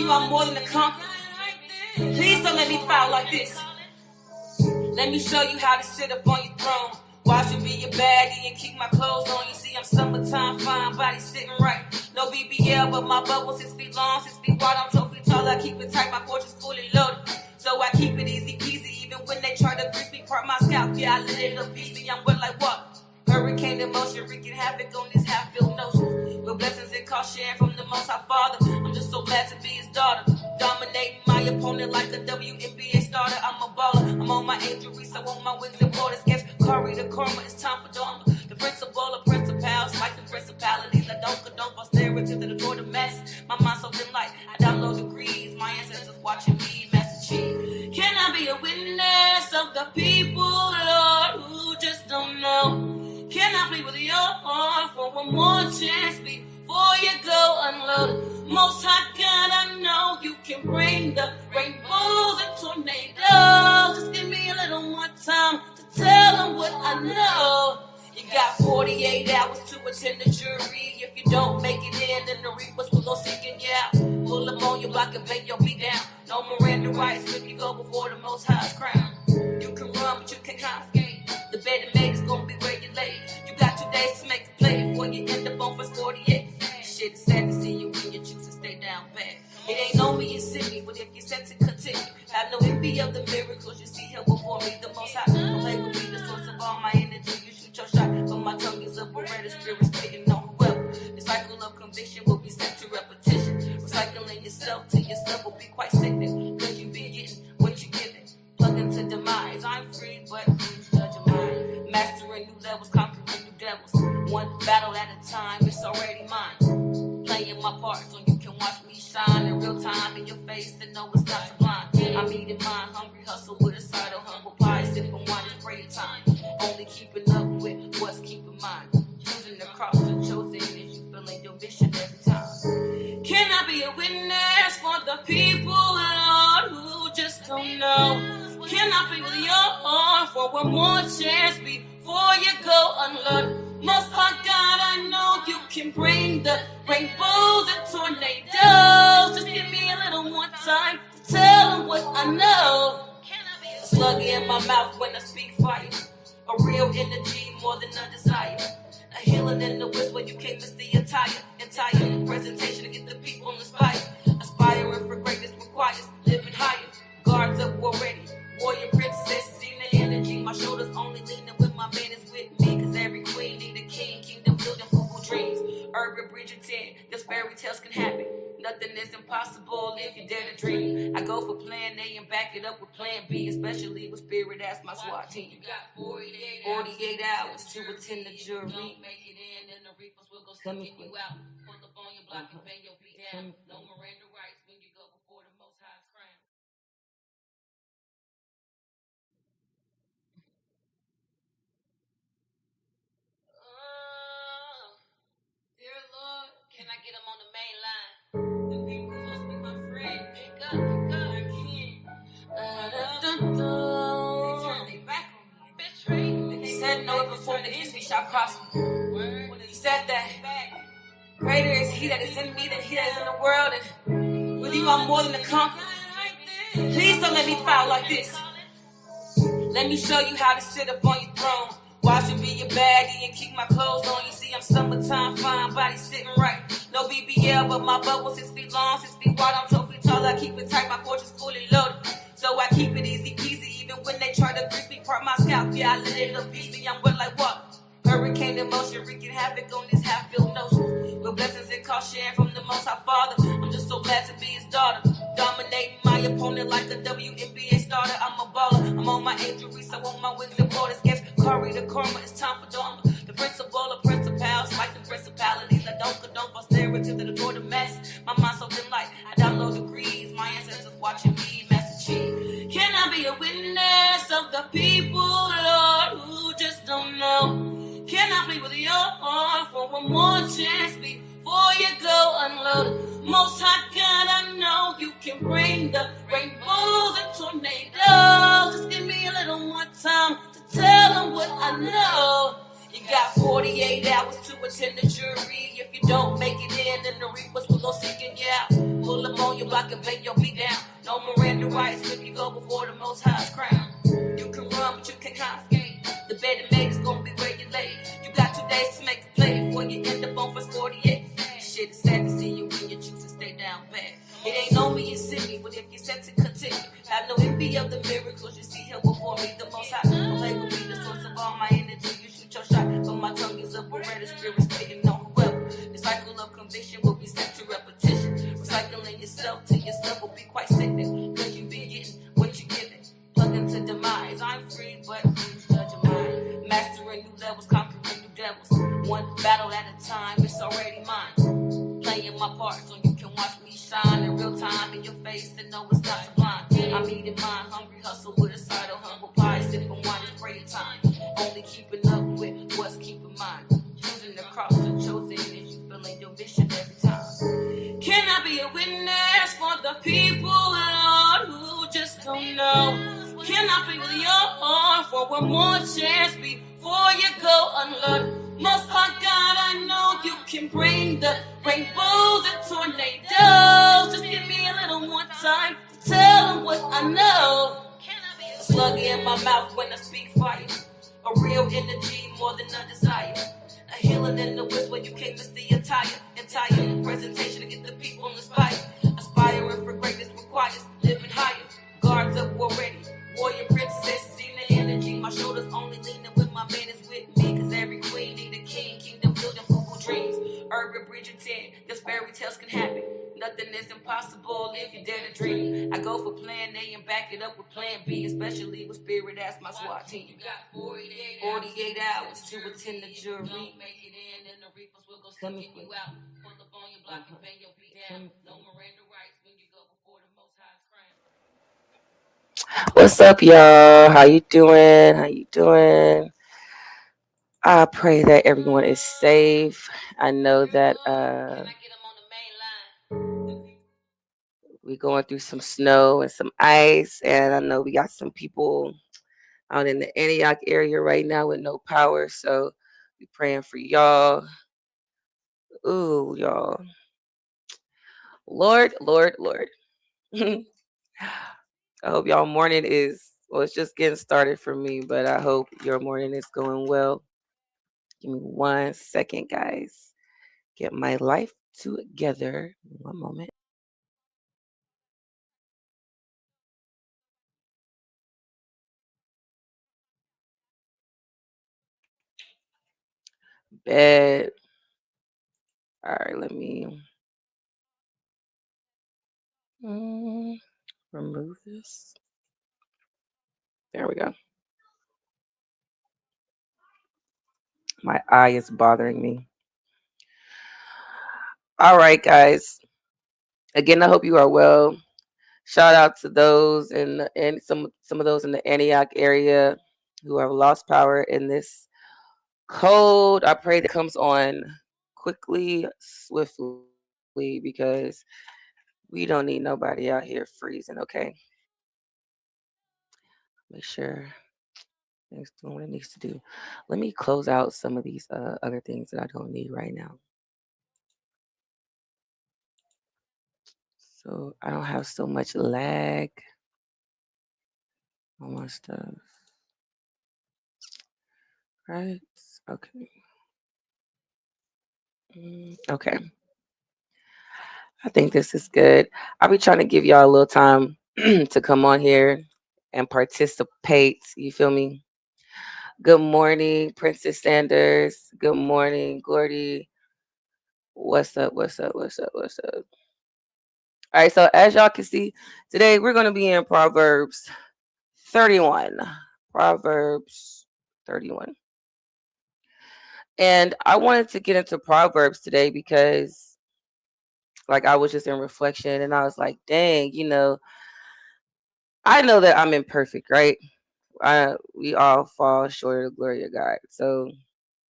you I'm more than a conqueror. Please don't let me fall like this. Let me show you how to sit up on your throne. Watch you be your baddie and keep my clothes on. You see I'm summertime fine, body sitting right. No BBL, but my bubble 6 feet long, 6 feet wide. I'm trophy tall, I keep it tight, my porch is fully loaded. So I keep it easy peasy, even when they try to grease me, part my scalp. Yeah, I let it appease me, I'm wet like what? Hurricane emotion, wreaking havoc on these half-built notions. With blessings and caution from the Most High Father, I'm just so glad to be his daughter. Dominating my opponent like a WNBA starter. I'm a baller, I'm on my injury, so on my wings and borders. Sketch, Curry, the karma, it's time for Dharma. The principle of principals, like the principalities. I don't condone posterity to the door to mess. My mind so thin like I download degrees. My ancestors watching me, Master Chief. Can I be a witness of the people, Lord, who just don't know? Can I plead with your heart for one more chance before you go unloaded? Most High God, I know you can bring the rainbows and tornadoes. Just give me a little more time to tell them what I know. You got 48 hours to attend the jury. If you don't make it in, then the reapers will go seeking you out. Pull them on your block and bang your beat down. No Miranda rights when you go before the Most High's crown. You can run, but you can't confiscate. The bed and made is gonna be where you lay. You got 2 days to make a play before you end up on first 48. Shit is sad to see you when you choose to stay down bad. It ain't on me, it's in me, but if you set to continue, have no envy of the miracles you see here before me. The Most High play with me, the source of all my energy. You shoot your shot, but my tongue is a beretta, spirit spitting on whoever. The cycle of conviction will be set to repetition. Recycling yourself to yourself will be quite sickening, cause you be getting what you giving. Plug into demise, I'm free, but please judge your mind. Mastering new levels, conquering new devils. One battle at a time, it's already mine. Playing my part so you can watch me shine in real time in your face and know it's not sublime. I'm eating mine, hungry hustle with a side of humble pie. Sipping wine is prayer time. Only keeping up with what's keeping mine. Choosing the cross and chosen as you feeling your mission every time. Can I be a witness for the people, Lord, who just don't know? Can I plead with your heart for one more chance before you go unloaded? Most High God, I know you can bring the rainbows and tornadoes. Just give me a little more time to tell them what I know. A slug in my mouth when I speak fire. A real energy more than a desire. A healing in the whisper, you can't miss the entire presentation to get the people inspired. Aspiring for greatness requires living higher. Guards up already. Warrior princess, seen the energy. My shoulders only leaning when my man is with me. Cause every queen need a king. Kingdom building Google dreams. Urban Bridgerton, this fairy tales can happen. Nothing is impossible if you dare to dream. I go for plan A and back it up with plan B. Especially with spirit as my SWAT team. You got 48 hours to attend the jury. Don't make it in, then the reapers will go seeking you out. Pull up on your block and bang your beat down. No Miranda rights when you go before the Most High's crown. Dear Lord, can I get him on the main line? The people supposed to be my friend. Pick up, I can't. They turned their back on me. Betrayed. They said no before the against me shall prosper. He said that greater is he that is in me than he that is in the world. And with you I'm more than a conqueror. Please don't let me fall like this. Let me show you how to sit up on your throne. Watch you be your baddie and keep my clothes on. You see I'm summertime fine, body sitting right. No BBL, but my bubble 6 feet long, 6 feet wide. I'm trophy tall, I keep it tight, my porch is fully loaded. So I keep it easy peasy, even when they try to grease me, part my scalp. Yeah, I let it appease me, I'm wet like what? Hurricane emotion, wreaking havoc on these half-built notions. With blessings and caution from the Most High Father, I'm just so glad to be his daughter. Dominating my opponent like a WNBA starter. I'm a baller, I'm on my injury, so on my wings and borders. Sketch, Curry, the karma, it's time for Dharma. The principle of principals, like the principalities. I don't condone posterity to the door to mess. My mind so thin like I download degrees. My ancestors watching me, Master Chief. Can I be a witness of the people, Lord, who just don't know? Can I plead with your heart for one more chance before you go unloaded? Most High God, I know you can bring the rainbows and tornadoes. Just give me a little more time to tell them what I know. You got 48 hours to attend the jury. If you don't make it in, then the reapers will go seeking you out. Pull them on your block and most high's crown. You can run, but you can't hide. The bed it made is gonna be where you lay. You got 2 days to make a play before you end up on first 48. Shit is sad to see you when you choose to stay down bad. It ain't no me, it's in me, but if you set to continue, have no envy of the miracles you see here before me. The most high, don't play with me, the source of all my energy. You shoot your shot, but my tongue is a beretta, spirit spitting on whoever. The cycle of conviction will be set to repetition. Recycling yourself to yourself will be quite sickening, cause you be getting what you giving. Plug into demise, I'm free, but who's judging mine? Mastering new levels, conquering new devils. One battle at a time, it's already mine. Playing my part so you can watch me shine in real time in your face and know it's not sublime. I'm eating mine, hungry hustle with a side of humble pie, sipping wine is prayer time. Only keeping up with what's keeping mine. Choosing the cross and chosen as you feeling your mission every time. Can I be a witness for the people, Lord, who just don't know? Can I feel your heart for one more chance before you go unloved? Most high God, I know you can bring the rainbows and tornadoes. Just give me a little more time to tell them what I know. A slug in my mouth when I speak fire. A real energy more than a desire. A healing in the whisper, you can't miss the entire presentation to get the people inspired. Aspiring for greatness requires living higher. Guards up already, warrior princess, seen the energy. My shoulders only leaning when my man is with me. Cause every queen need a king, kingdom building football dreams. Urban Bridgerton, this fairy tales can happen. Nothing is impossible if you dare to dream. I go for plan A and back it up with plan B, especially with spirit as my SWAT team. You got 48 hours to attend the jury. Don't make it in, and the reapers will go seeking you out. Pull up on your block and bang your beat down. No Miranda rights when you go before the most high's crown. What's up, y'all? How you doing? How you doing? I pray that everyone is safe. I know that we're going through some snow and some ice, and I know we got some people out in the Antioch area right now with no power. So we praying for y'all. Ooh, y'all. Lord, Lord, Lord. I hope y'all morning is well, it's just getting started for me, but I hope your morning is going well. Give me 1 second, guys. Get my life together. One moment. Bed. All right, let me mm, remove this. There we go. My eye is bothering me. All right, guys. Again, I hope you are well. Shout out to those and some of those in the Antioch area who have lost power in this cold. I pray that comes on quickly, swiftly, because we don't need nobody out here freezing. Okay, make sure it's doing what it needs to do. Let me close out some of these other things that I don't need right now, so I don't have so much lag on my stuff. Right? Okay. Okay. I think this is good. I'll be trying to give y'all a little time to come on here and participate. You feel me? Good morning, Princess Sanders. Good morning, Gordy. What's up? What's up? What's up? What's up? All right. So as y'all can see, today we're going to be in Proverbs 31. Proverbs 31. And I wanted to get into Proverbs today because like I was just in reflection and I was like, dang, I know that I'm imperfect, right? We all fall short of the glory of God. So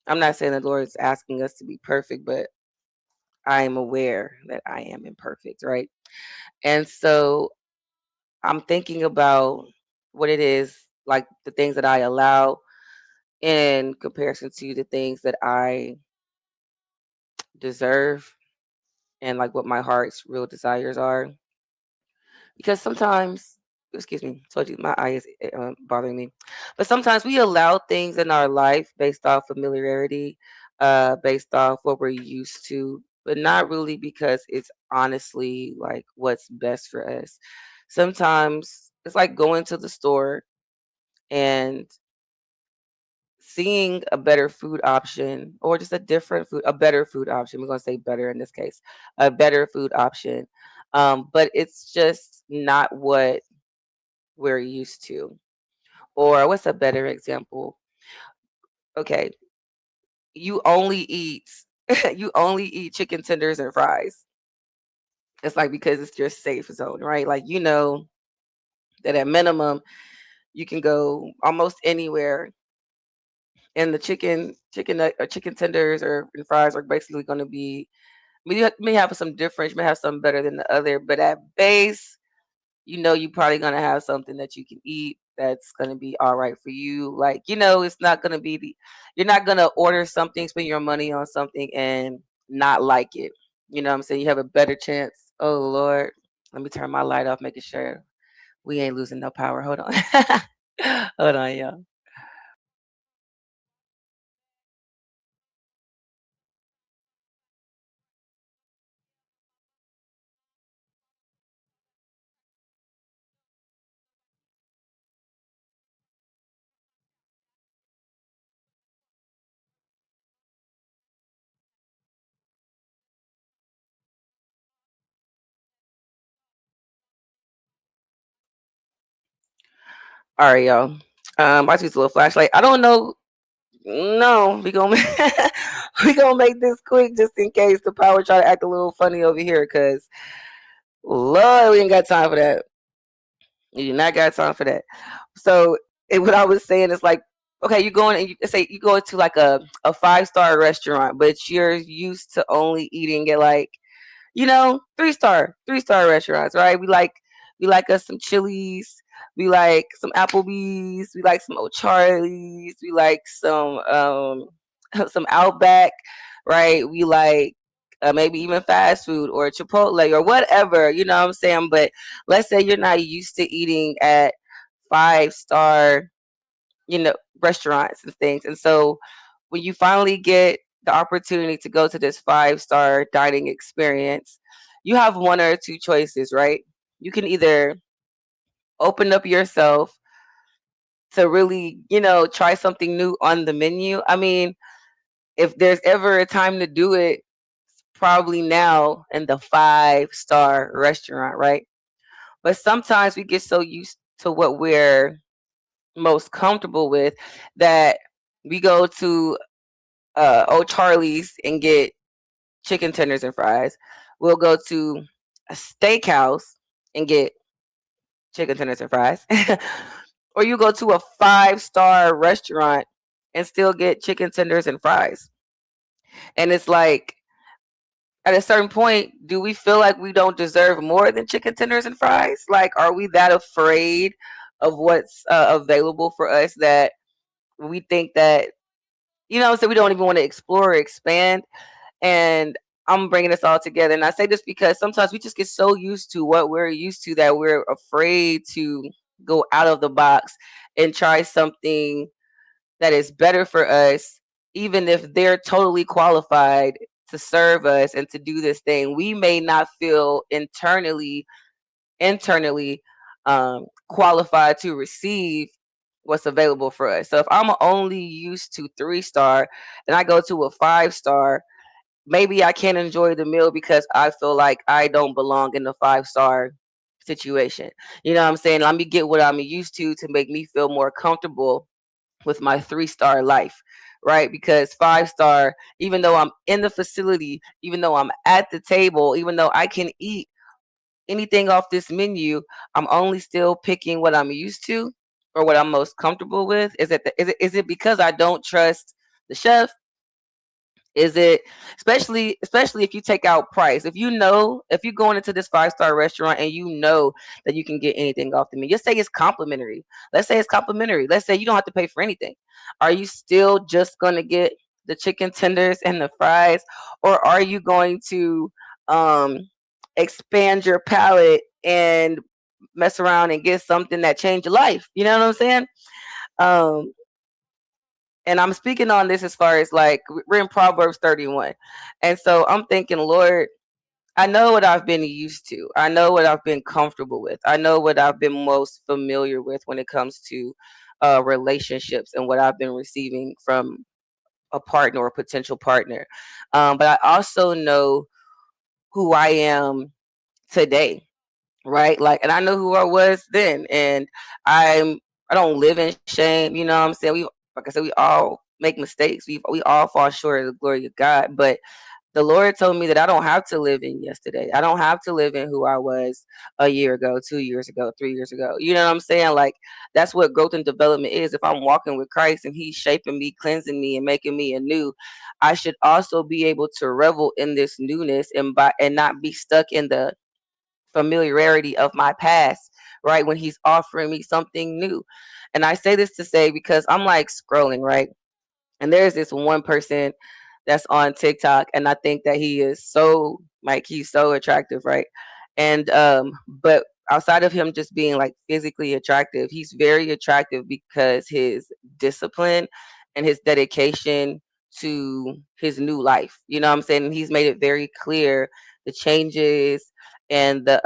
I'm not saying the Lord is asking us to be perfect, but I am aware that I am imperfect, right? And so I'm thinking about what it is, like the things that I allow in comparison to the things that I deserve and like what my heart's real desires are. Because sometimes Excuse me, told you my eye is bothering me. But sometimes we allow things in our life based off familiarity, based off what we're used to, but not really because it's honestly like what's best for us. Sometimes it's like going to the store and seeing a better food option or just a better food option. We're going to say better in this case, a better food option. But it's just not what we're used to. Or what's a better example? Okay, you only eat you only eat chicken tenders and fries. It's like because it's your safe zone, right? Like you know that at minimum you can go almost anywhere, and the chicken tenders or and fries are basically going to be. I mean, you may have some difference, you may have some better than the other, but at base you know you're probably gonna have something that you can eat that's gonna be all right for you. Like, you know, it's not gonna be you're not gonna order something, spend your money on something and not like it. You know what I'm saying? You have a better chance. Oh Lord. Let me turn my light off, making sure we ain't losing no power. Hold on. Hold on, y'all. All right, y'all. I just use a little flashlight. I don't know. No, we gonna we gonna make this quick just in case the power try to act a little funny over here. Cause Lord, we ain't got time for that. You do not got time for that. So what I was saying is like, okay, you going and you say you go to like a 5-star restaurant, but you're used to only eating at like, you know, three star restaurants, right? We like us some Chili's, we like some Applebee's, we like some O'Charlie's, we like some Outback, right? We like maybe even fast food or Chipotle or whatever, you know what I'm saying? But let's say you're not used to eating at 5-star, you know, restaurants and things. And so when you finally get the opportunity to go to this 5-star dining experience, you have one or two choices, right? You can either open up yourself to really, you know, try something new on the menu. I mean, if there's ever a time to do it, probably now in the 5-star restaurant, right? But sometimes we get so used to what we're most comfortable with that we go to Old Charlie's and get chicken tenders and fries. We'll go to a steakhouse and get chicken tenders and fries. Or you go to a 5-star restaurant and still get chicken tenders and fries. And it's like at a certain point, do we feel like we don't deserve more than chicken tenders and fries? Like, are we that afraid of what's available for us that we think that, you know, so we don't even want to explore or expand? And I'm bringing this all together. And I say this because sometimes we just get so used to what we're used to that we're afraid to go out of the box and try something that is better for us, even if they're totally qualified to serve us and to do this thing. We may not feel internally qualified to receive what's available for us. So if I'm only used to 3-star and I go to a 5-star, maybe I can't enjoy the meal because I feel like I don't belong in the 5-star situation. You know what I'm saying? Let me get what I'm used to make me feel more comfortable with my 3-star life, right? Because 5-star, even though I'm in the facility, even though I'm at the table, even though I can eat anything off this menu, I'm only still picking what I'm used to or what I'm most comfortable with. Is it because I don't trust the chef? Is it especially if you take out price? If you're going into this 5-star restaurant and you know that you can get anything off the menu, just say it's complimentary. Let's say it's complimentary. Let's say you don't have to pay for anything. Are you still just gonna get the chicken tenders and the fries, or are you going to um expand your palate and mess around and get something that changed your life. You know what I'm saying? Um, and I'm speaking on this as far as like we're in Proverbs 31, and so I'm thinking, Lord, I know what I've been used to. I know what I've been comfortable with. I know what I've been most familiar with when it comes to relationships and what I've been receiving from a partner or potential partner. But I also know who I am today, right? Like, and I know who I was then, and I don't live in shame. You know what I'm saying? We, like I said, we all make mistakes. We all fall short of the glory of God, but the Lord told me that I don't have to live in yesterday. I don't have to live in who I was a year ago, 2 years ago, 3 years ago. You know what I'm saying? Like that's what growth and development is. If I'm walking with Christ and He's shaping me, cleansing me, and making me anew, I should also be able to revel in this newness and not be stuck in the familiarity of my past, right? When He's offering me something new. And I say this to say because I'm like scrolling, right? And there's this one person that's on TikTok, and I think that he is so like he's so attractive, right? And but outside of him just being like physically attractive, he's very attractive because his discipline and his dedication to his new life. You know what I'm saying? And he's made it very clear the changes and the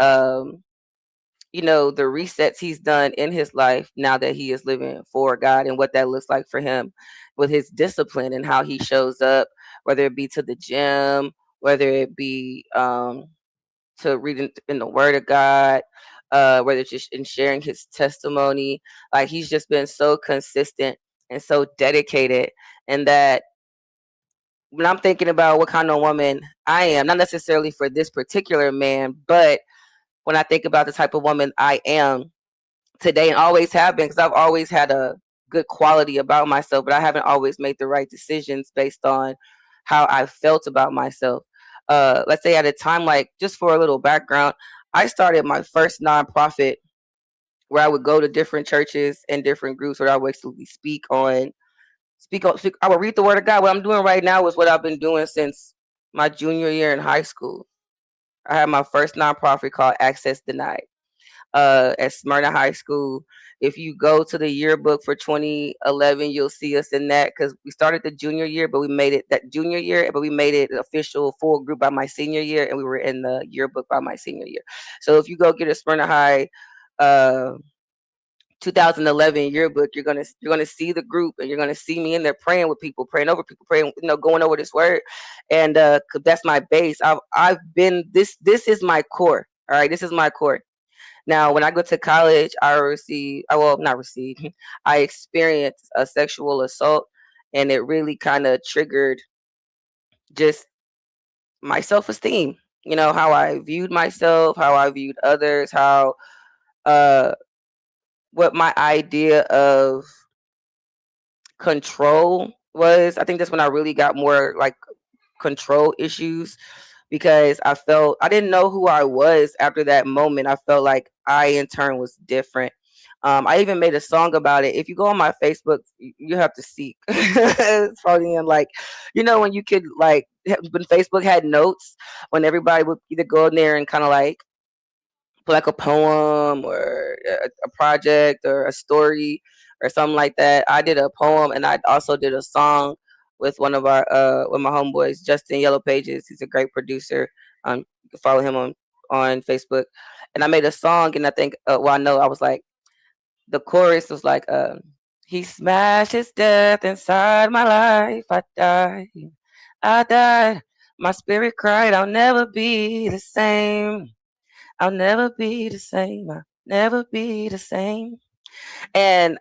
resets he's done in his life now that he is living for God and what that looks like for him with his discipline and how he shows up, whether it be to the gym, whether it be to reading in the Word of God, whether it's just in sharing his testimony. Like he's just been so consistent and so dedicated, and that when I'm thinking about what kind of woman I am, not necessarily for this particular man, but when I think about the type of woman I am today and always have been, because I've always had a good quality about myself, but I haven't always made the right decisions based on how I felt about myself. Let's say at a time, like just for a little background, I started my first nonprofit where I would go to different churches and different groups where I would actually speak. I would read the Word of God. What I'm doing right now is what I've been doing since my junior year in high school. I had my first nonprofit called Access Denied at Smyrna High School. If you go to the yearbook for 2011, you'll see us in that because we started the junior year, but we made it that junior year, but we made it official full group by my senior year, and we were in the yearbook by my senior year. So if you go get a Smyrna High uh, 2011 yearbook, you're gonna see the group, and you're gonna see me in there praying with people, praying over people, praying, going over this word, and 'cause that's my base. I've been this. This is my core. All right, this is my core. Now, when I go to college, well, not receive, I experienced a sexual assault, and it really kind of triggered just my self esteem. How I viewed myself, how I viewed others, how, uh, what my idea of control was. I think that's when I really got more like control issues because I felt I didn't know who I was after that moment. I felt like I in turn was different. I even made a song about it. If you go on my Facebook, you have to see. It's funny and like, when you could like when Facebook had notes, when everybody would either go in there and kind of like like a poem or a project or a story or something like that. I did a poem and I also did a song with one of our with my homeboys, Justin Yellow Pages. He's a great producer. You can follow him on Facebook. And I made a song, and I think I know I was like the chorus was like he smashed his death inside my life. I died. My spirit cried, I'll never be the same. I'll never be the same. I'll never be the same. And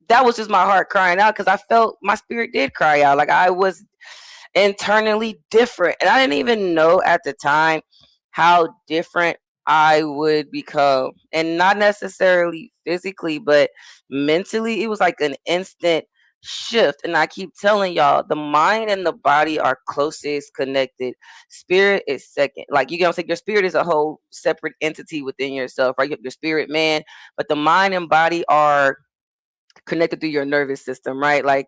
that was just my heart crying out because I felt my spirit did cry out. Like I was internally different. And I didn't even know at the time how different I would become. And not necessarily physically, but mentally. It was like an instant shift. And I keep telling y'all, the mind and the body are closest connected. Spirit is second. Like you know, say your spirit is a whole separate entity within yourself, right? Your spirit, man, but the mind and body are connected through your nervous system, right? Like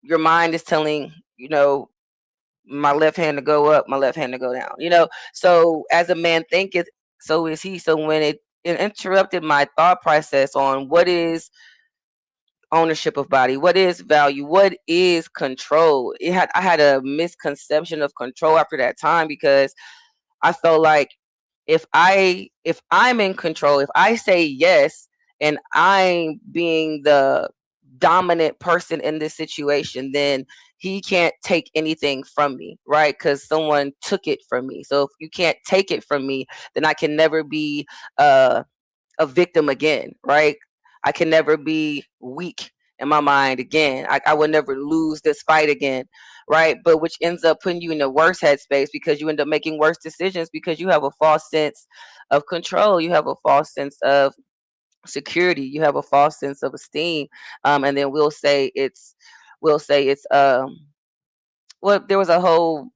your mind is telling, my left hand to go up, my left hand to go down. So as a man thinketh, so is he. So when it interrupted my thought process on what is ownership of body, what is value, what is control. I had a misconception of control after that time, because I felt like if I'm in control, if I say yes and I'm being the dominant person in this situation, then he can't take anything from me, right? Because someone took it from me. So if you can't take it from me, then I can never be uh a victim again, right? I can never be weak in my mind again. I would never lose this fight again, right? But which ends up putting you in a worse headspace, because you end up making worse decisions, because you have a false sense of control. You have a false sense of security. You have a false sense of esteem. And then we'll say it's well, there was a whole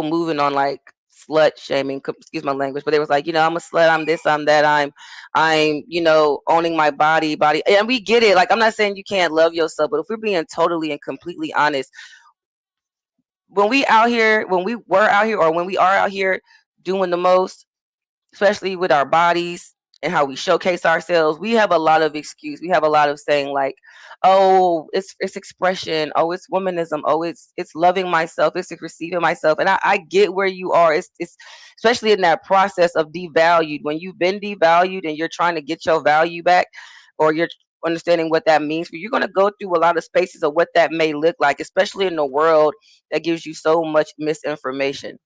movement on like slut shaming. Excuse my language, but it was like, I'm a slut, I'm this, I'm that, I'm owning my body, and we get it. Like, I'm not saying you can't love yourself, but if we're being totally and completely honest, when we were out here, or when we are out here doing the most, especially with our bodies and how we showcase ourselves, we have a lot of excuse. We have a lot of saying like, "Oh, it's expression. Oh, it's womanism. Oh, it's loving myself. It's receiving myself." And I get where you are. It's especially in that process of devalued, when you've been devalued and you're trying to get your value back, or you're understanding what that means for you. You're going to go through a lot of spaces of what that may look like, especially in a world that gives you so much misinformation,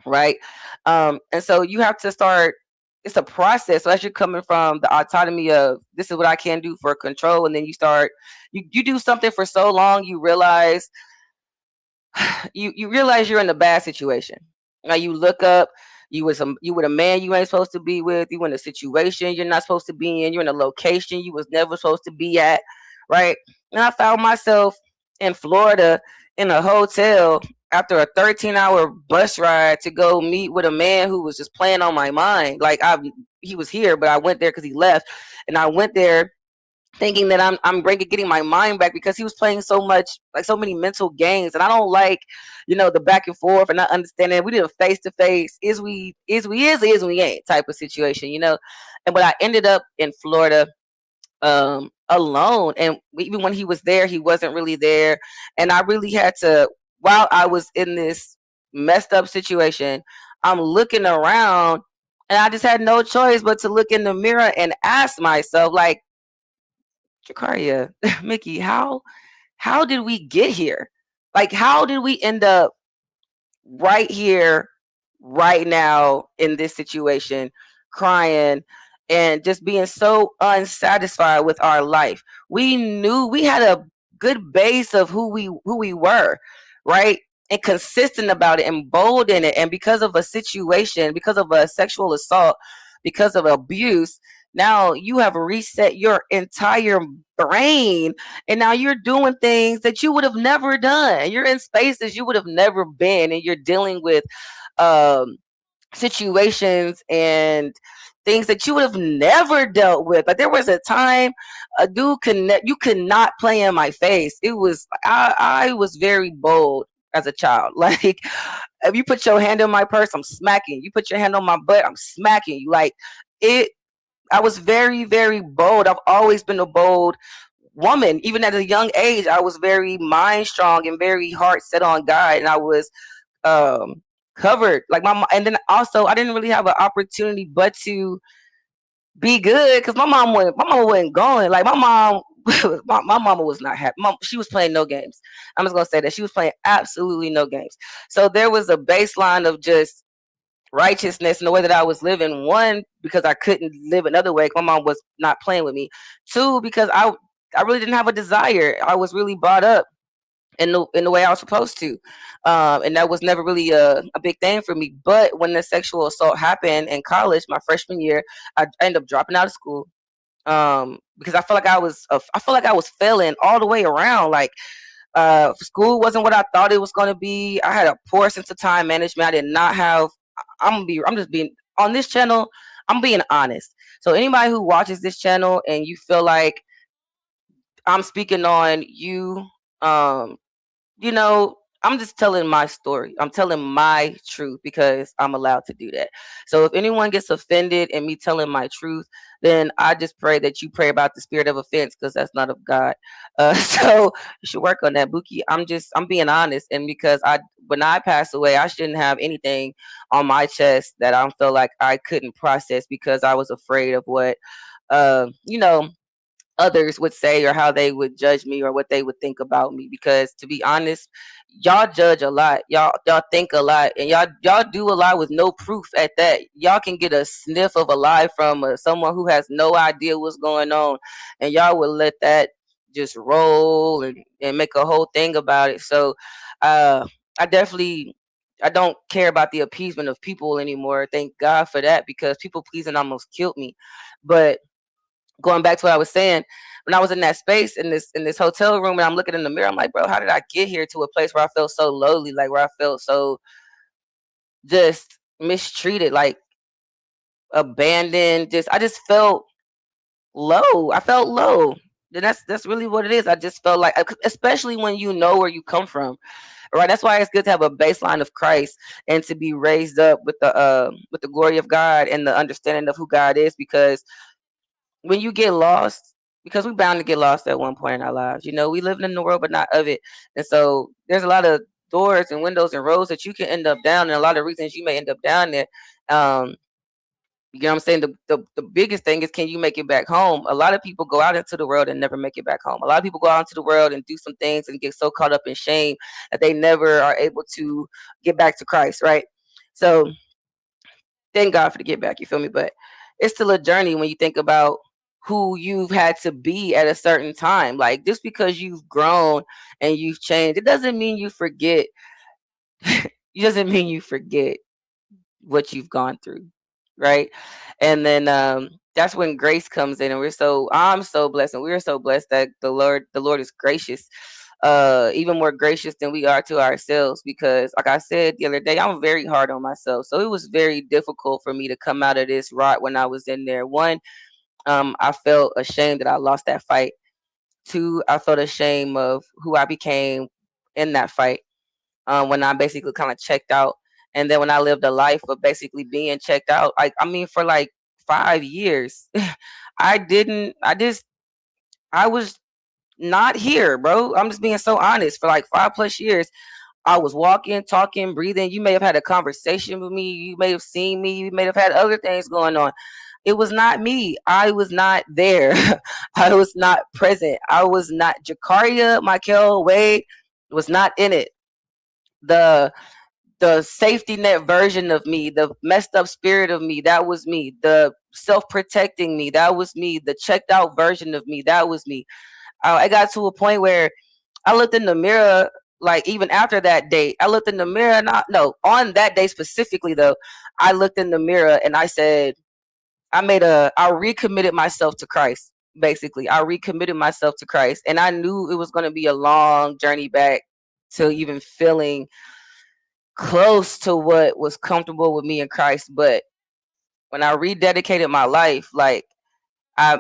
right? And so you have to start. It's a process. So as you're coming from the autonomy of this is what I can do for control, and then you do something for so long, you realize you realize you're in a bad situation. Now you look up, you with a man you ain't supposed to be with, you in a situation you're not supposed to be in, you're in a location you was never supposed to be at, right? And I found myself in Florida in a hotel after a 13-hour bus ride to go meet with a man who was just playing on my mind. Like he was here, but I went there because he left, and I went there thinking that I'm getting my mind back, because he was playing so much, like so many mental games, and I don't like, the back and forth and not understanding. We did a face to face, is we ain't type of situation. And but I ended up in Florida alone, and even when he was there, he wasn't really there, and I really had to, while I was in this messed up situation, I'm looking around, and I just had no choice but to look in the mirror and ask myself, like, Jakaria, Mickie, how did we get here? Like, how did we end up right here, right now, in this situation, crying and just being so unsatisfied with our life? We knew we had a good base of who we were, right? And consistent about it and bold in it. And because of a situation, because of a sexual assault, because of abuse, now you have reset your entire brain, and now you're doing things that you would have never done. You're in spaces you would have never been, and you're dealing with um, situations and things that you would have never dealt with. Like, there was a time a dude you could not play in my face. It was I was very bold as a child. Like, if you put your hand on my purse, I'm smacking you. You put your hand on my butt, I'm smacking you. Like, it I was very, very bold. I've always been a bold woman. Even at a young age, I was very mind strong and very heart set on God. And I was um, covered. Like and then also I didn't really have an opportunity but to be good, because my mama wasn't going. Like, my mom, my mama was not happy. She was playing no games. I'm just gonna say that she was playing absolutely no games. So there was a baseline of just righteousness in the way that I was living. One, because I couldn't live another way. My mom was not playing with me. Two, because I really didn't have a desire. I was really brought up in the way I was supposed to, and that was never really a big thing for me. But when the sexual assault happened in college, my freshman year, I ended up dropping out of school, because I felt like I was failing all the way around. Like, school wasn't what I thought it was going to be. I had a poor sense of time management. I did not have. I'm just being on this channel. I'm being honest. So anybody who watches this channel and you feel like I'm speaking on you, um, you know, I'm just telling my story. I'm telling my truth because I'm allowed to do that. So if anyone gets offended in me telling my truth, then I just pray that you pray about the spirit of offense because that's not of God. So you should work on that, Buki. I'm being honest, and because I when I pass away, I shouldn't have anything on my chest that I feel like I couldn't process because I was afraid of what you know others would say or how they would judge me or what they would think about me, because to be honest, y'all judge a lot, y'all think a lot, and y'all do a lot with no proof at that. Y'all can get a sniff of a lie from someone who has no idea what's going on, and y'all will let that just roll and make a whole thing about it. So uh I definitely, I don't care about the appeasement of people anymore, thank God for that, because people pleasing almost killed me. But going back to what I was saying, when I was in that space in this hotel room and I'm looking in the mirror, I'm like, bro, how did I get here to a place where I felt so lowly, like where I felt so just mistreated, like abandoned. Just I just felt low. I felt low. And that's really what it is. I just felt like, especially when you know where you come from, right? That's why it's good to have a baseline of Christ and to be raised up with the glory of God and the understanding of who God is, because when you get lost, because we're bound to get lost at one point in our lives. You know, we live in the world, but not of it. And so there's a lot of doors and windows and roads that you can end up down, and a lot of reasons you may end up down there. Um, you know what I'm saying? The biggest thing is, can you make it back home? A lot of people go out into the world and never make it back home. A lot of people go out into the world and do some things and get so caught up in shame that they never are able to get back to Christ, right? So thank God for the get back, you feel me? But it's still a journey when you think about who you've had to be at a certain time. Like, just because you've grown and you've changed, it doesn't mean you forget. It doesn't mean you forget what you've gone through, right? And then that's when grace comes in, and I'm so blessed, and we're so blessed that the Lord is gracious, even more gracious than we are to ourselves, because like I said the other day, I'm very hard on myself. So it was very difficult for me to come out of this rot when I was in there. One, I felt ashamed that I lost that fight. Two, I felt ashamed of who I became in that fight, when I basically kind of checked out. And then when I lived a life of basically being checked out, like, I mean, for like 5 years, I didn't, I was not here, bro. I'm just being so honest. For like 5 plus years, I was walking, talking, breathing. You may have had a conversation with me. You may have seen me. You may have had other things going on. It was not me. I was not there. I was not present. I was not Jakaria, Michael, Wade was not in it. The the safety net version of me, the messed up spirit of me, that was me. The self protecting me, that was me. The checked out version of me, that was me. I got to a point where I looked in the mirror, like even after that date, I looked in the mirror, not no, on that day specifically though, I looked in the mirror and I said, I recommitted myself to Christ. Basically, I recommitted myself to Christ, and I knew it was going to be a long journey back to even feeling close to what was comfortable with me in Christ. But when I rededicated my life, like,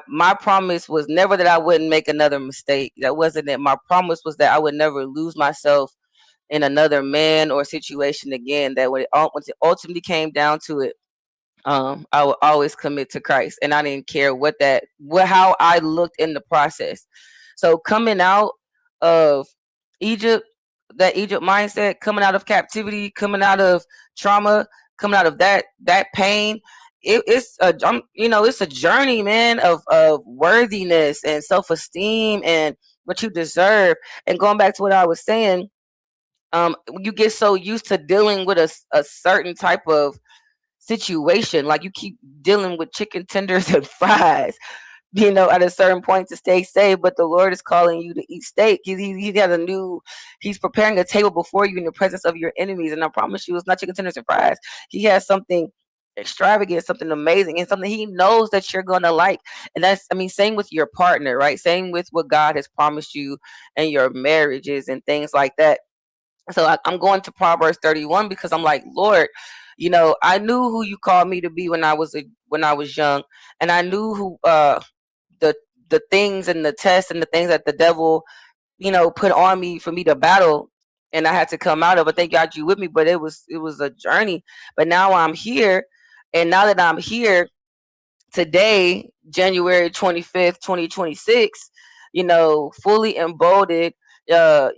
my promise was never that I wouldn't make another mistake. That wasn't it. My promise was that I would never lose myself in another man or situation again. That when it ultimately came down to it, I would always commit to Christ, and I didn't care how I looked in the process. So coming out of Egypt, that Egypt mindset, coming out of captivity, coming out of trauma, coming out of that pain, it's a journey, man, of worthiness and self esteem and what you deserve. And going back to what I was saying, you get so used to dealing with a certain type of situation. Like, you keep dealing with chicken tenders and fries, at a certain point to stay safe. But the Lord is calling you to eat steak. He's preparing a table before you in the presence of your enemies. And I promise you, it's not chicken tenders and fries. He has something extravagant, something amazing, and something he knows that you're gonna like. And same with your partner, right? Same with what God has promised you and your marriages and things like that. So I'm going to Proverbs 31 because I'm like, Lord, I knew who you called me to be when I was young, and I knew who the things and the tests and the things that the devil put on me for me to battle. and I had to come out of it. Thank God you with me, but it was a journey. But now I'm here, and now that I'm here today, January 25th, 2026, fully emboldened, uh,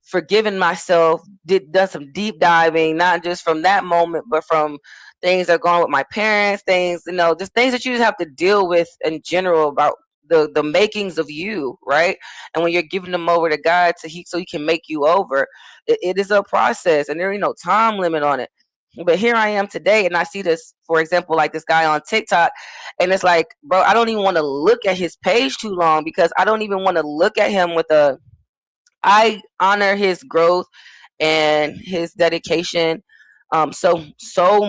forgiving myself, done some deep diving, not just from that moment, but from things that are going on with my parents, things, just things that you just have to deal with in general about the makings of you, right? And when you're giving them over to God so he can make you over, it is a process, and there ain't no time limit on it. But here I am today, and I see this, for example, like this guy on TikTok, and it's like, bro, I don't even want to look at his page too long, because I don't even want to look at him with a. I honor his growth and his dedication, so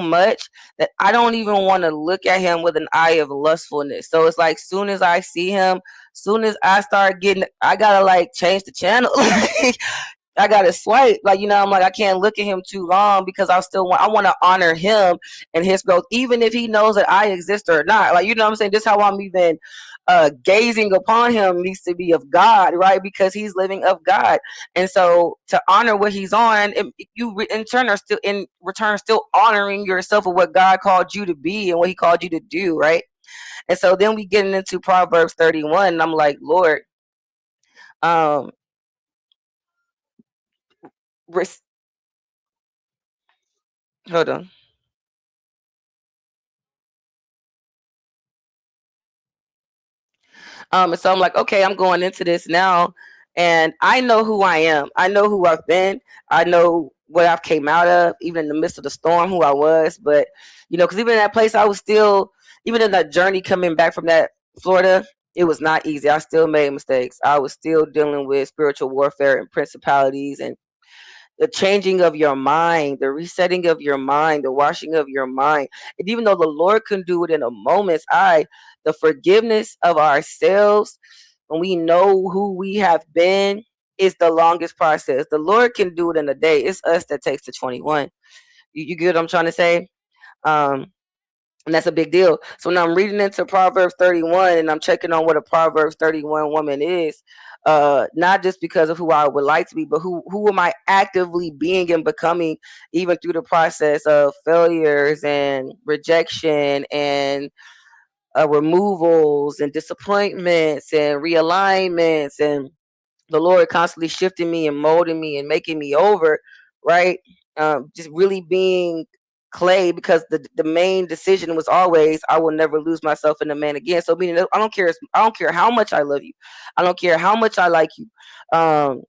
much that I don't even want to look at him with an eye of lustfulness. So it's like, soon as I see him, soon as I start getting, I gotta like change the channel. I gotta swipe. Like, I'm like, I can't look at him too long, because I want to honor him and his growth, even if he knows that I exist or not. Like, what I'm saying? This is how I'm even gazing upon him, needs to be of God, right? Because he's living of God. And so to honor what he's on, in turn are still in return still honoring yourself of what God called you to be and what he called you to do, right? And so then we getting into Proverbs 31, and I'm like, Lord, um, res- hold on. And so I'm like, okay, I'm going into this now, and I know who I am. I know who I've been. I know what I've came out of, even in the midst of the storm, who I was. But because even in that place, I was still, even in that journey coming back from that Florida, it was not easy. I still made mistakes. I was still dealing with spiritual warfare and principalities, and the changing of your mind, the resetting of your mind, the washing of your mind. And even though the Lord can do it in a moment's eye, the forgiveness of ourselves, when we know who we have been, is the longest process. The Lord can do it in a day. It's us that takes the 21. You get what I'm trying to say? Um, and that's a big deal. So when I'm reading into Proverbs 31, and I'm checking on what a Proverbs 31 woman is, not just because of who I would like to be, but who am I actively being and becoming, even through the process of failures and rejection and removals and disappointments and realignments, and the Lord constantly shifting me and molding me and making me over, right? Just really being clay, because the main decision was always, I will never lose myself in a man again. So meaning, I don't care how much I love you, I don't care how much I like you. Um,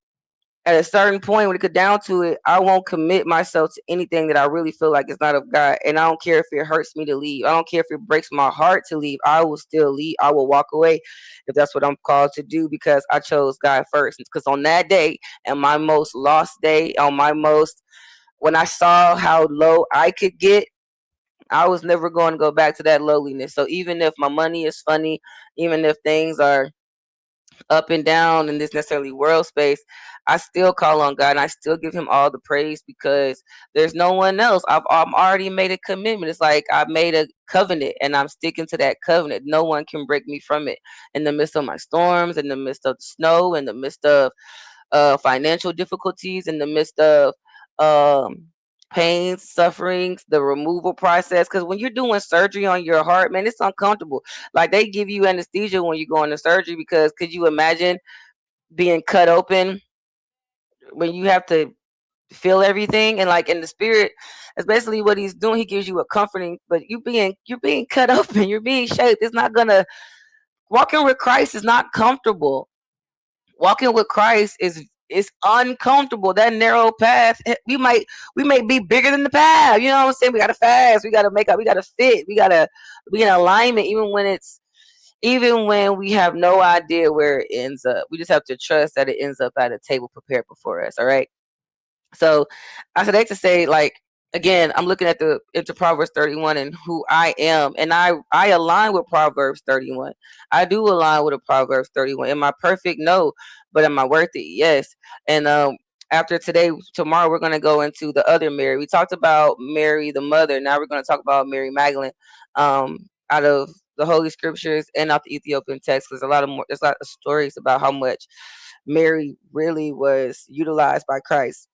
at a certain point, when it comes down to it, I won't commit myself to anything that I really feel like is not of God. And I don't care if it hurts me to leave. I don't care if it breaks my heart to leave. I will still leave. I will walk away if that's what I'm called to do, because I chose God first. Because on that day, and my most lost day, when I saw how low I could get, I was never going to go back to that lowliness. So even if my money is funny, even if things are up and down in this necessarily world space, I still call on God, and I still give him all the praise, because there's no one else. I've already made a commitment. It's like I've made a covenant, and I'm sticking to that covenant. No one can break me from it. In the midst of my storms, in the midst of the snow, in the midst of financial difficulties, in the midst of um, pains, sufferings, the removal process. Because when you're doing surgery on your heart, man, it's uncomfortable. Like, they give you anesthesia when you go into surgery, because could you imagine being cut open when you have to feel everything, and like in the spirit, that's basically what he's doing. He gives you a comforting, but you're being cut open, you're being shaped. It's not gonna Walking with Christ is not comfortable. Walking with Christ is uncomfortable. That narrow path, we may be bigger than the path. You know what I'm saying? We gotta fast. We gotta make up. We gotta fit. We gotta be in alignment, even when we have no idea where it ends up. We just have to trust that it ends up at a table prepared before us. All right. So I said that to say, like, again, I'm looking at the into Proverbs 31 and who I am, and I align with Proverbs 31. I do align with a Proverbs 31. Am I perfect? No, but am I worth it? Yes. And after today, tomorrow we're gonna go into the other Mary. We talked about Mary the mother. Now we're gonna talk about Mary Magdalene, out of the Holy Scriptures and out the Ethiopian text. There's a lot of stories about how much Mary really was utilized by Christ.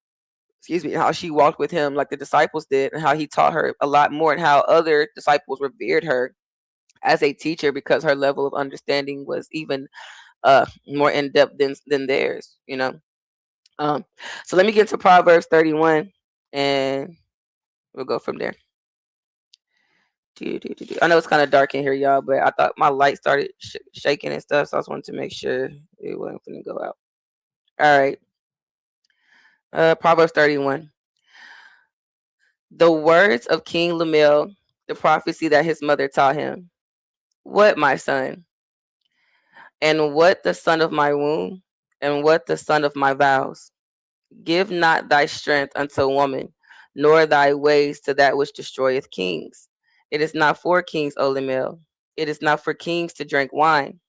excuse me, how she walked with him like the disciples did, and how he taught her a lot more, and how other disciples revered her as a teacher because her level of understanding was even more in depth than theirs, you know. Um, so let me get to Proverbs 31, and we'll go from there. I know it's kind of dark in here, y'all, but I thought my light started shaking and stuff, so I just wanted to make sure it wasn't going to go out. All right, Proverbs 31. The words of King Lemuel, the prophecy that his mother taught him. What, my son? And what the son of my womb? And what the son of my vows? Give not thy strength unto woman, nor thy ways to that which destroyeth kings. It is not for kings, O Lemuel. It is not for kings to drink wine,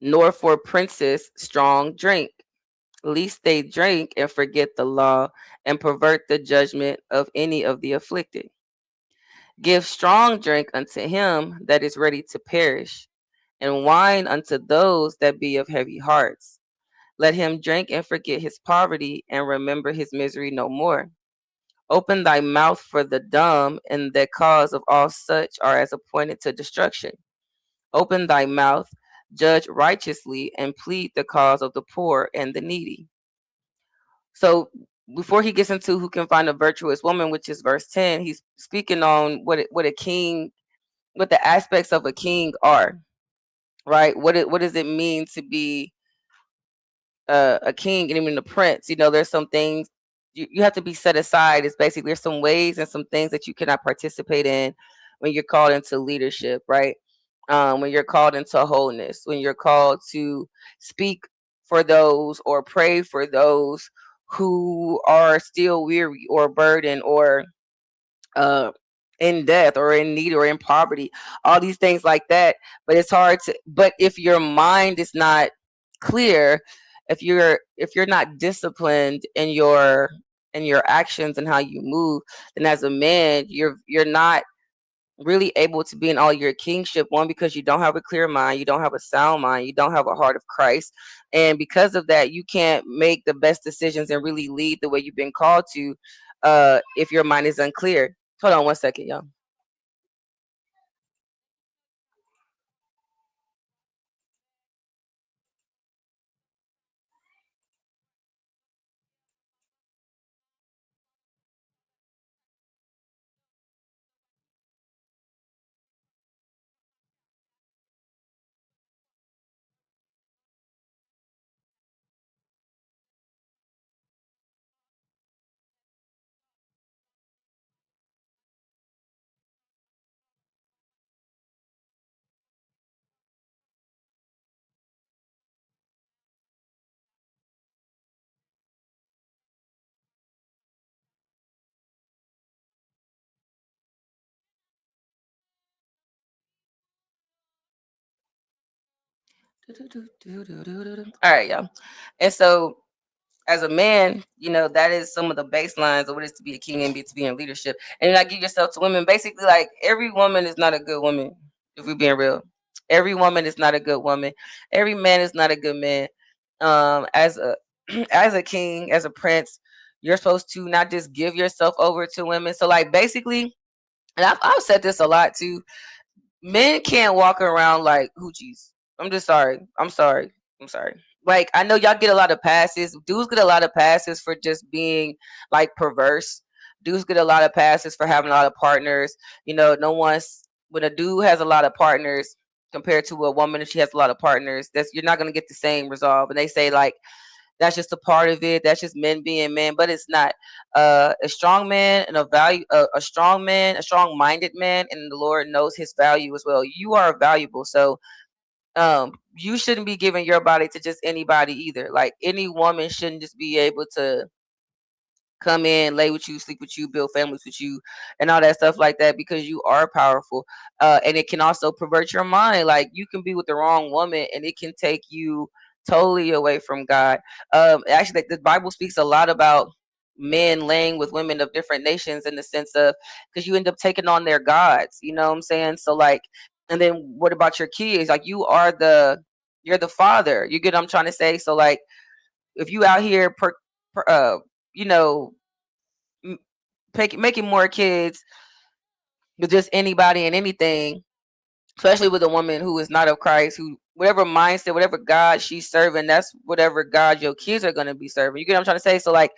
nor for princes strong drink, lest they drink and forget the law and pervert the judgment of any of the afflicted. Give strong drink unto him that is ready to perish, and wine unto those that be of heavy hearts. Let him drink and forget his poverty, and remember his misery no more. Open thy mouth for the dumb, and the cause of all such are as appointed to destruction. Open thy mouth, judge righteously, and plead the cause of the poor and the needy. So before he gets into who can find a virtuous woman, which is verse 10, he's speaking on what a king, what the aspects of a king are, right? What does it mean to be a king and even a prince? You know, there's some things you have to be set aside. It's basically there's some ways and some things that you cannot participate in when you're called into leadership, right? When you're called into wholeness, when you're called to speak for those or pray for those who are still weary or burdened or uh, in death or in need or in poverty, all these things like that. But it's hard to. But if your mind is not clear, if you're not disciplined in your actions and how you move, then as a man, you're not really able to be in all your kingship. One, because you don't have a clear mind, you don't have a sound mind, you don't have a heart of Christ, and because of that, you can't make the best decisions and really lead the way you've been called to. If your mind is unclear. Hold on one second, y'all. All right, y'all. And so as a man, you know, that is some of the baselines of what it is to be a king and be to be in leadership. And then I give yourself to women. Basically, like every woman is not a good woman, if we're being real. Every woman is not a good woman. Every man is not a good man. As a as a king, as a prince, you're supposed to not just give yourself over to women. So like basically, and I've said this a lot too, men can't walk around like hoochies. I'm just sorry. I'm sorry. I'm sorry. Like I know y'all get a lot of passes. Dudes get a lot of passes for just being like perverse. Dudes get a lot of passes for having a lot of partners. You know, no one's when a dude has a lot of partners compared to a woman if she has a lot of partners, that's you're not gonna get the same resolve. And they say like that's just a part of it. That's just men being men, but it's not. A strong man and a strong man, a strong-minded man, and the Lord knows his value as well. You are valuable, so you shouldn't be giving your body to just anybody either. Like any woman shouldn't just be able to come in, lay with you, sleep with you, build families with you, and all that stuff like that because you are powerful. And it can also pervert your mind. Like you can be with the wrong woman and it can take you totally away from God. Actually, the Bible speaks a lot about men laying with women of different nations in the sense of because you end up taking on their gods. You know what I'm saying? So like, and then what about your kids? Like you are You're the father. You get what I'm trying to say? So like, if you out here you know, m- making more kids with just anybody and anything, especially with a woman who is not of Christ, who whatever mindset, whatever God she's serving, that's whatever God your kids are going to be serving. You get what I'm trying to say? So like,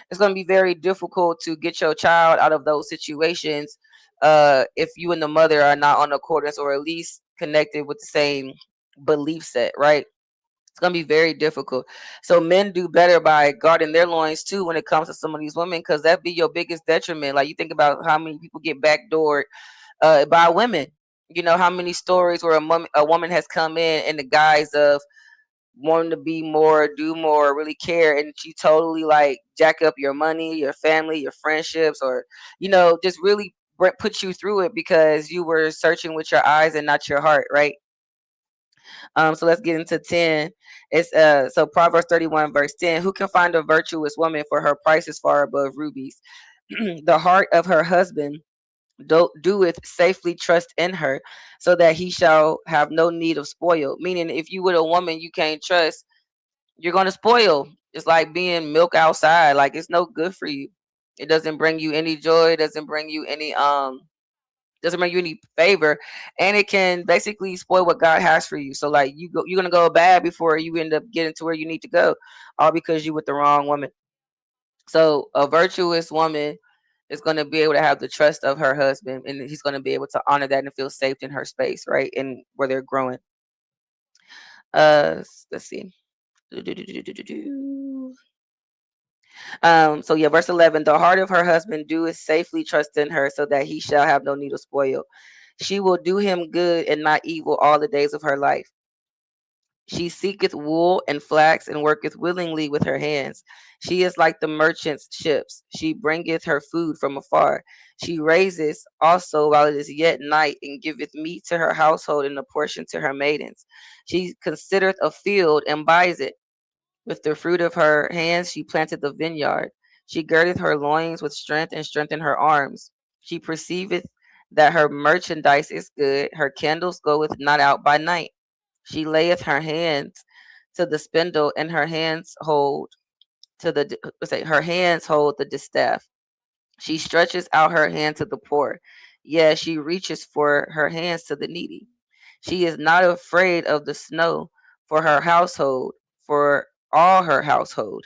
it's going to be very difficult to get your child out of those situations if you and the mother are not on accordance or at least connected with the same belief set, right? It's gonna be very difficult. So men do better by guarding their loins too when it comes to some of these women, because that be your biggest detriment. Like, you think about how many people get backdoored by women. You know how many stories where a woman has come in the guise of wanting to be more, do more, really care, and she totally like jack up your money, your family, your friendships, or just really put you through it because you were searching with your eyes and not your heart, right? So let's get into 10. It's so Proverbs 31 verse 10. Who can find a virtuous woman, for her price is far above rubies? The heart of her husband doeth safely trust in her, so that he shall have no need of spoil. Meaning, if you with a woman you can't trust, you're gonna spoil. It's like being milk outside. Like, it's no good for you. It doesn't bring you any joy. It doesn't bring you any favor, and it can basically spoil what God has for you. So like, you're gonna go bad before you end up getting to where you need to go, all because you with the wrong woman. So a virtuous woman is gonna be able to have the trust of her husband, and he's gonna be able to honor that and feel safe in her space, right, and where they're growing. Let's see. So yeah, verse 11. The heart of her husband doeth safely trust in her, so that he shall have no need of spoil. She will do him good and not evil all the days of her life. She seeketh wool and flax, and worketh willingly with her hands. She is like the merchant's ships. She bringeth her food from afar. She raises also while it is yet night, and giveth meat to her household and a portion to her maidens. She considereth a field and buys it. With the fruit of her hands she planted the vineyard. She girdeth her loins with strength, and strengthened her arms. She perceiveth that her merchandise is good. Her candles goeth not out by night. She layeth her hands to the spindle, and her hands hold her hands hold the distaff. She stretches out her hand to the poor. Yes, she reaches for her hands to the needy. She is not afraid of the snow for her household, for all her household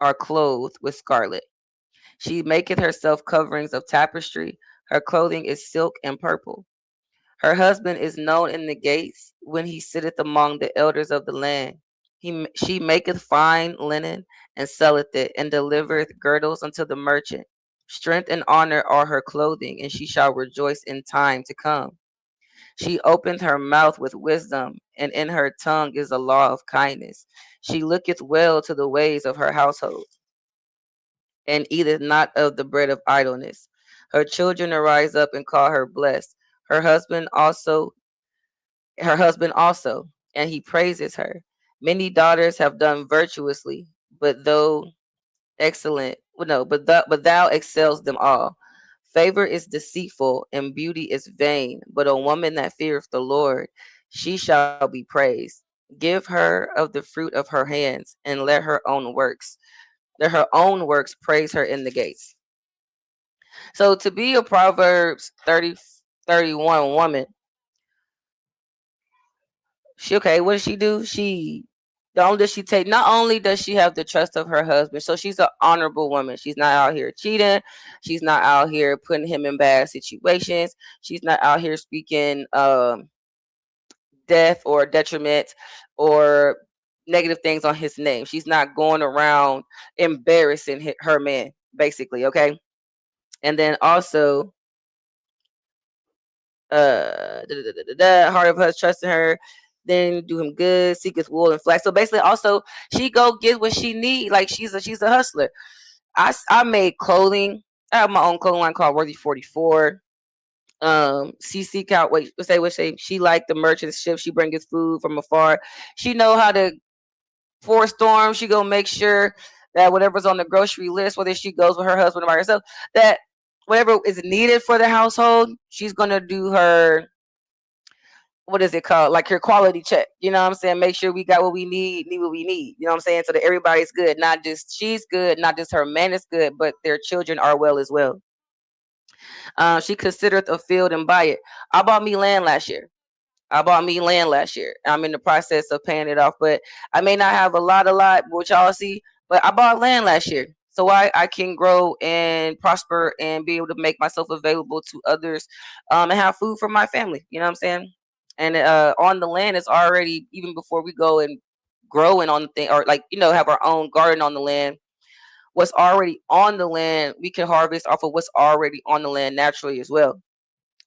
are clothed with scarlet. She maketh herself coverings of tapestry. Her clothing is silk and purple. Her husband is known in the gates when he sitteth among the elders of the land. She maketh fine linen and selleth it, and delivereth girdles unto the merchant. Strength and honor are her clothing, and she shall rejoice in time to come. She opened her mouth with wisdom, and in her tongue is a law of kindness. She looketh well to the ways of her household, and eateth not of the bread of idleness. Her children arise up and call her blessed. Her husband also her husband also, and he praises her. Many daughters have done virtuously, but though excellent, well, no, but thou excels them all. Favor is deceitful, and beauty is vain, but a woman that feareth the Lord, she shall be praised. Give her of the fruit of her hands, and let her own works praise her in the gates. So to be a Proverbs 30:31 woman, she okay. What does she do? Not only does she have the trust of her husband, so she's an honorable woman. She's not out here cheating. She's not out here putting him in bad situations. She's not out here speaking death or detriment or negative things on his name. She's not going around embarrassing her man, basically. Okay, and then also heart of us trusting her, then do him good, seeketh wool and flax. So basically, also she go get what she need. Like, she's a hustler. I made clothing. I have my own clothing line called Worthy 44. CC count. Wait, what say? She like the merchant ship. She bringeth food from afar. She know how to for storm. She gonna make sure that whatever's on the grocery list, whether she goes with her husband or by herself, that whatever is needed for the household, she's gonna do her what is it called? Like your quality check. You know what I'm saying? Make sure we got what we need what we need. You know what I'm saying? So that everybody's good. Not just she's good, not just her man is good, but their children are well as well. She considered a field and buy it. I bought me land last year. I bought me land last year. I'm in the process of paying it off, but I may not have a lot, which y'all see. But I bought land last year, so I can grow and prosper and be able to make myself available to others, and have food for my family. You know what I'm saying? And on the land is already even before we go and growing on the thing, or like have our own garden on the land. What's already on the land, we can harvest off of what's already on the land naturally as well.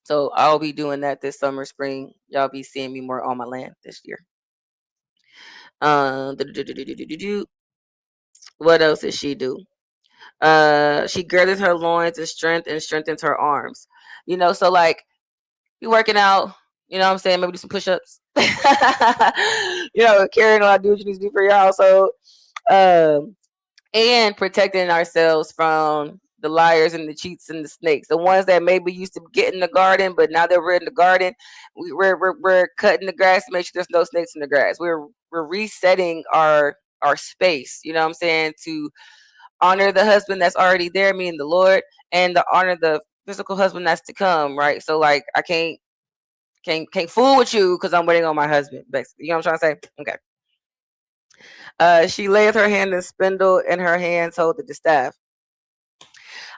So I'll be doing that this summer, spring. Y'all be seeing me more on my land this year. What else did she do? She girded her loins and strength and strengthens her arms. So like you working out, you know what I'm saying? Maybe do some push-ups. Carrying on, do what you need to do for your household. Um, and protecting ourselves from the liars and the cheats and the snakes, the ones that maybe used to get in the garden, but now that we're in the garden, we're cutting the grass to make sure there's no snakes in the grass. We're resetting our space. You know what I'm saying? To honor the husband that's already there, meaning the Lord, and to honor the physical husband that's to come. Right. So like I can't fool with you because I'm waiting on my husband. Basically, you know what I'm trying to say? Okay. She layeth her hand in spindle, and her hands hold the distaff.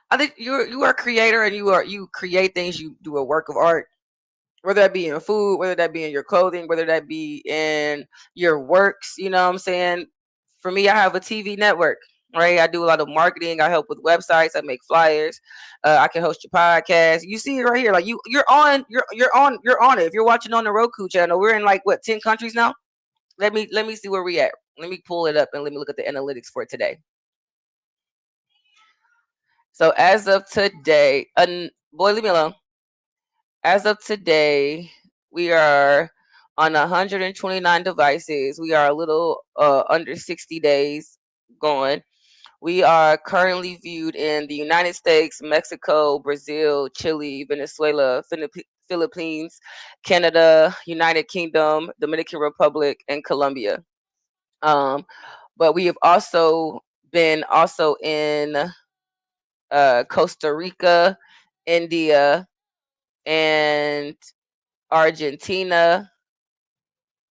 I think you are a creator, and you create things. You do a work of art, whether that be in food, whether that be in your clothing, whether that be in your works. You know what I'm saying? For me, I have a TV network. Right, I do a lot of marketing. I help with websites. I make flyers. I can host your podcast. You see it right here. Like you're on it. If you're watching on the Roku channel, we're in like what 10 countries now. Let me see where we at. Let me pull it up and let me look at the analytics for today. So as of today, boy, leave me alone. As of today, we are on 129 devices. We are a little under 60 days gone. We are currently viewed in the United States, Mexico, Brazil, Chile, Venezuela, Philippines, Canada, United Kingdom, Dominican Republic, and Colombia. But we have also been also in Costa Rica, India, and Argentina,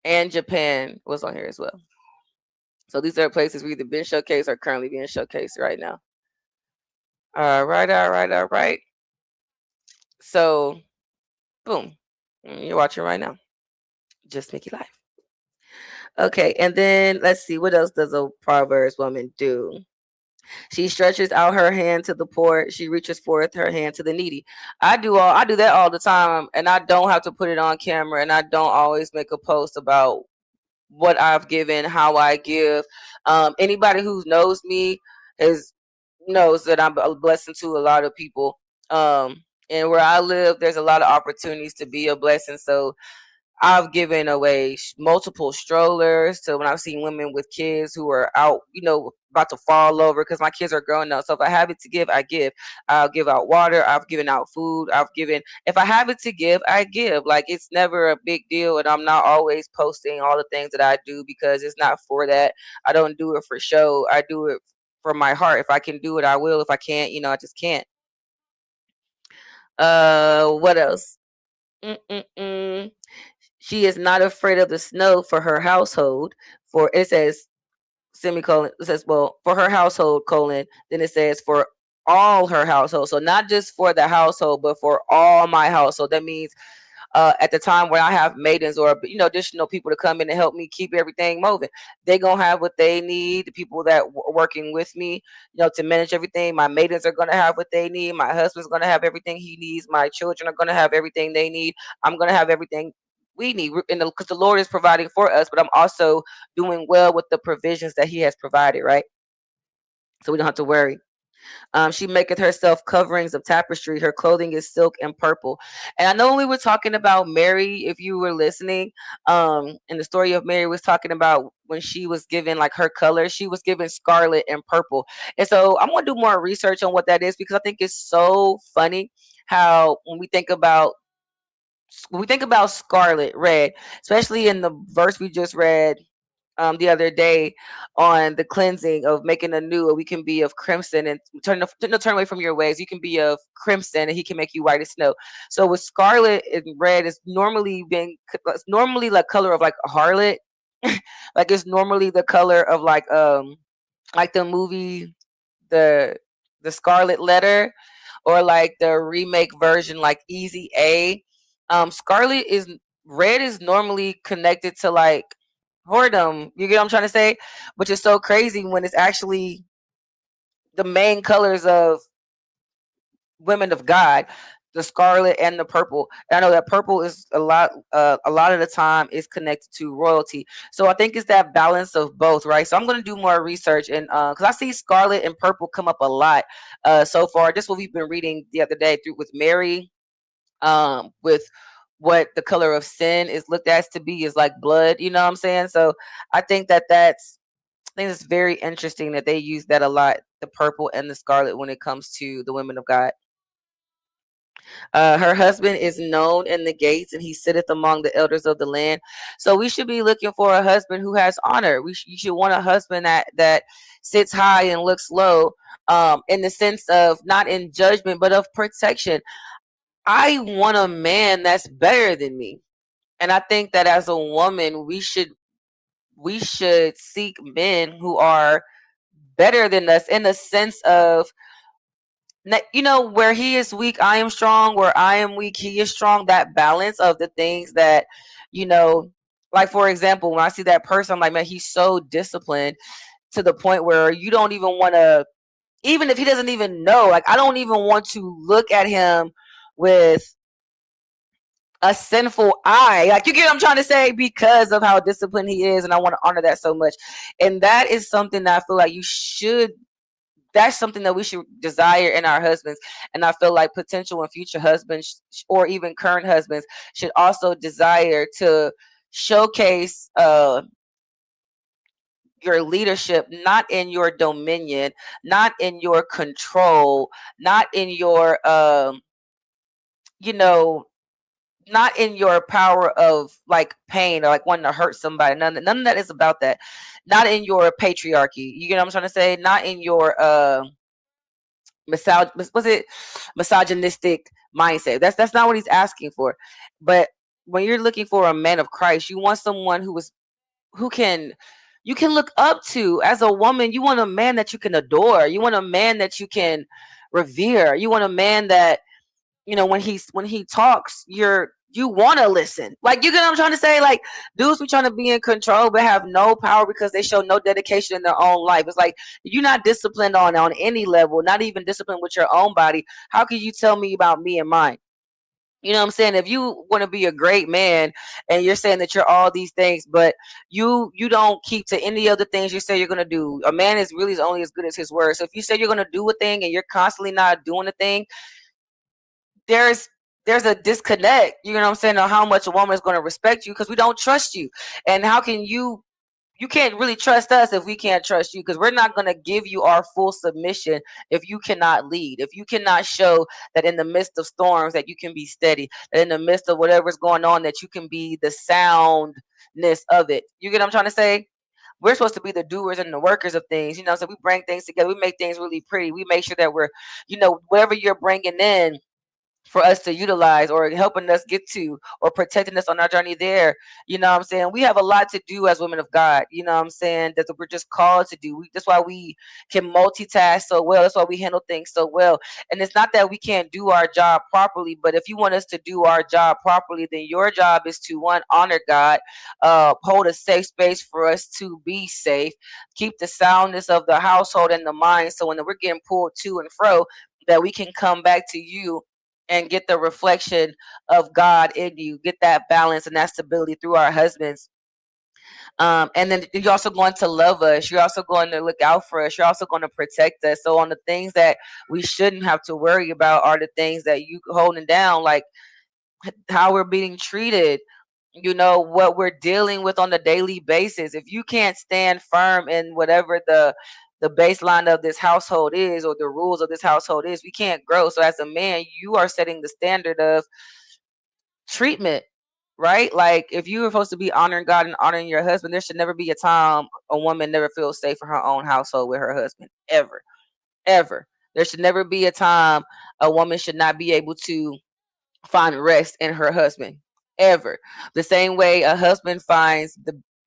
and Japan was on here as well. So these are places we either been showcased or currently being showcased right now. All right, all right, all right. So, boom, you're watching right now. Just Mickie Live. Okay, and then let's see what else does a Proverbs woman do. She stretches out her hand to the poor. She reaches forth her hand to the needy. I do that all the time, and I don't have to put it on camera, and I don't always make a post about what I've given, how I give. Anybody who knows me is knows that I'm a blessing to a lot of people. And where I live, there's a lot of opportunities to be a blessing. So I've given away multiple strollers to when I've seen women with kids who are out, about to fall over because my kids are growing up. So if I have it to give, I give. I'll give out water. I've given out food. If I have it to give, I give. Like it's never a big deal. And I'm not always posting all the things that I do because it's not for that. I don't do it for show. I do it for my heart. If I can do it, I will. If I can't, I just can't. What else? Mm-mm-mm. She is not afraid of the snow for her household. For it says semicolon. It says for her household colon. Then it says for all her household. So not just for the household, but for all my household. That means at the time when I have maidens or additional people to come in and help me keep everything moving, they gonna have what they need. The people that working with me, to manage everything. My maidens are gonna have what they need. My husband's gonna have everything he needs. My children are gonna have everything they need. I'm gonna have everything we need, because the Lord is providing for us. But I'm also doing well with the provisions that He has provided, right? So we don't have to worry. She maketh herself coverings of tapestry. Her clothing is silk and purple. And I know when we were talking about Mary, if you were listening, and the story of Mary was talking about when she was given like her color, she was given scarlet and purple. And so I'm going to do more research on what that is because I think it's so funny how when we think about when we think about scarlet red, especially in the verse we just read the other day on the cleansing of making anew, we can be of crimson and turn away from your ways. You can be of crimson, and he can make you white as snow. So with scarlet and red, it's normally like color of like a harlot, like it's normally the color of like the movie the the Scarlet Letter, or like the remake version like Easy A. Scarlet is red is normally connected to like whoredom. You get what I'm trying to say? Which is so crazy when it's actually the main colors of women of God, the scarlet and the purple. And I know that purple is a lot of the time is connected to royalty. So I think it's that balance of both, right? So I'm going to do more research, and because I see scarlet and purple come up a lot so far. Just what we've been reading the other day through with Mary, with what the color of sin is looked at to be is like blood. You know what I'm saying? So I think I think it's very interesting that they use that a lot, the purple and the scarlet, when it comes to the women of God. Her husband is known in the gates, and he sitteth among the elders of the land. So we should be looking for a husband who has honor. You should want a husband that sits high and looks low, in the sense of not in judgment, but of protection. I want a man that's better than me, and I think that as a woman, we should seek men who are better than us in the sense of, where he is weak, I am strong. Where I am weak, he is strong. That balance of the things that, you know, like for example, when I see that person, I'm like, man, he's so disciplined to the point where you don't even want to, even if he doesn't even know, like, I don't even want to look at him with a sinful eye. Like, you get what I'm trying to say, because of how disciplined he is. And I want to honor that so much. And that is something that I feel like that's something that we should desire in our husbands. And I feel like potential and future husbands, or even current husbands, should also desire to showcase your leadership, not in your dominion, not in your control, not in your you know not in your power of like pain or like wanting to hurt somebody. None of that is about that. Not in your patriarchy. You get what I'm trying to say? Not in your was it misogynistic mindset. That's not what he's asking for. But when you're looking for a man of Christ, you want someone who can you can look up to. As a woman, you want a man that you can adore. You want a man that you can revere. You want a man that, when he talks, you want to listen. Like, you get what I'm trying to say? Like, dudes be trying to be in control but have no power because they show no dedication in their own life. It's like, you're not disciplined on any level, not even disciplined with your own body. How can you tell me about me and mine? You know what I'm saying? If you want to be a great man and you're saying that you're all these things, but you don't keep to any of the things you say you're gonna do. A man is really only as good as his word. So if you say you're gonna do a thing and you're constantly not doing a thing, there's there's a disconnect. You know what I'm saying? On how much a woman is going to respect you, because we don't trust you. And how can you can't really trust us if we can't trust you, because we're not going to give you our full submission if you cannot lead, if you cannot show that in the midst of storms that you can be steady, that in the midst of whatever's going on that you can be the soundness of it. You get what I'm trying to say? We're supposed to be the doers and the workers of things. So we bring things together, we make things really pretty, we make sure that we're, whatever you're bringing in for us to utilize, or helping us get to, or protecting us on our journey there. You know what I'm saying? We have a lot to do as women of God. You know what I'm saying? That's what we're just called to do. That's why we can multitask so well. That's why we handle things so well. And it's not that we can't do our job properly, but if you want us to do our job properly, then your job is to, one, honor God, hold a safe space for us to be safe, keep the soundness of the household and the mind, so when we're getting pulled to and fro, that we can come back to you and get the reflection of God in you, get that balance and that stability through our husbands. And then you're also going to love us. You're also going to look out for us. You're also going to protect us. So on the things that we shouldn't have to worry about are the things that you holding down, like how we're being treated, what we're dealing with on a daily basis. If you can't stand firm in whatever the baseline of this household is, or the rules of this household is, we can't grow. So as a man, you are setting the standard of treatment, right? Like if you were supposed to be honoring God and honoring your husband, there should never be a time a woman never feels safe in her own household with her husband. Ever. Ever. There should never be a time a woman should not be able to find rest in her husband, ever. The same way a husband finds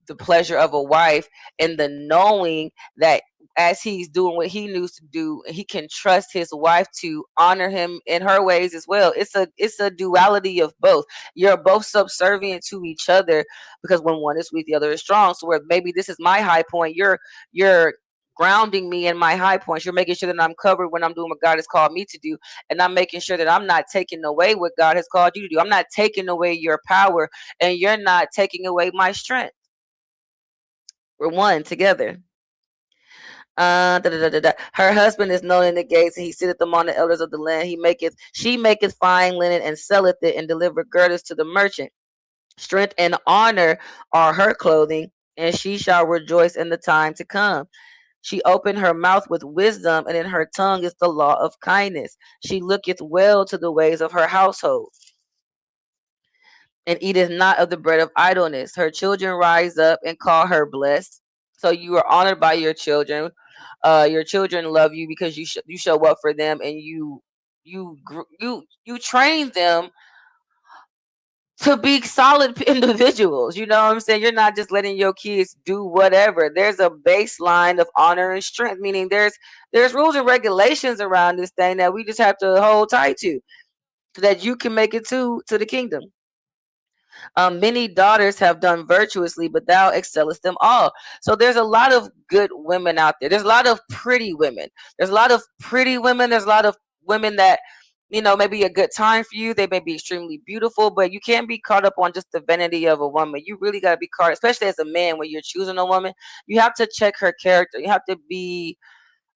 the pleasure of a wife in the knowing that as he's doing what he needs to do, he can trust his wife to honor him in her ways as well. It's a duality of both. You're both subservient to each other because when one is weak, the other is strong. So where maybe this is my high point, you're grounding me in my high points. You're making sure that I'm covered when I'm doing what God has called me to do, and I'm making sure that I'm not taking away what God has called you to do. I'm not taking away your power, and you're not taking away my strength. We're one together. Da, da, da, da, da. Her husband is known in the gates, and he sitteth among the elders of the land. She maketh fine linen and selleth it, and delivereth girdles to the merchant. Strength and honor are her clothing, and she shall rejoice in the time to come. She opened her mouth with wisdom, and in her tongue is the law of kindness. She looketh well to the ways of her household, and eateth not of the bread of idleness. Her children rise up and call her blessed. So you are honored by your children. Your children love you because you show up for them, and you train them to be solid individuals. You know what I'm saying? You're not just letting your kids do whatever. There's a baseline of honor and strength, meaning there's rules and regulations around this thing that we just have to hold tight to so that you can make it to the kingdom. Many daughters have done virtuously, but thou excellest them all. So there's a lot of good women out there. There's a lot of pretty women. There's a lot of pretty women. There's a lot of women that, may be a good time for you. They may be extremely beautiful, but you can't be caught up on just the vanity of a woman. You really got to be caught, especially as a man, when you're choosing a woman. You have to check her character. You have to be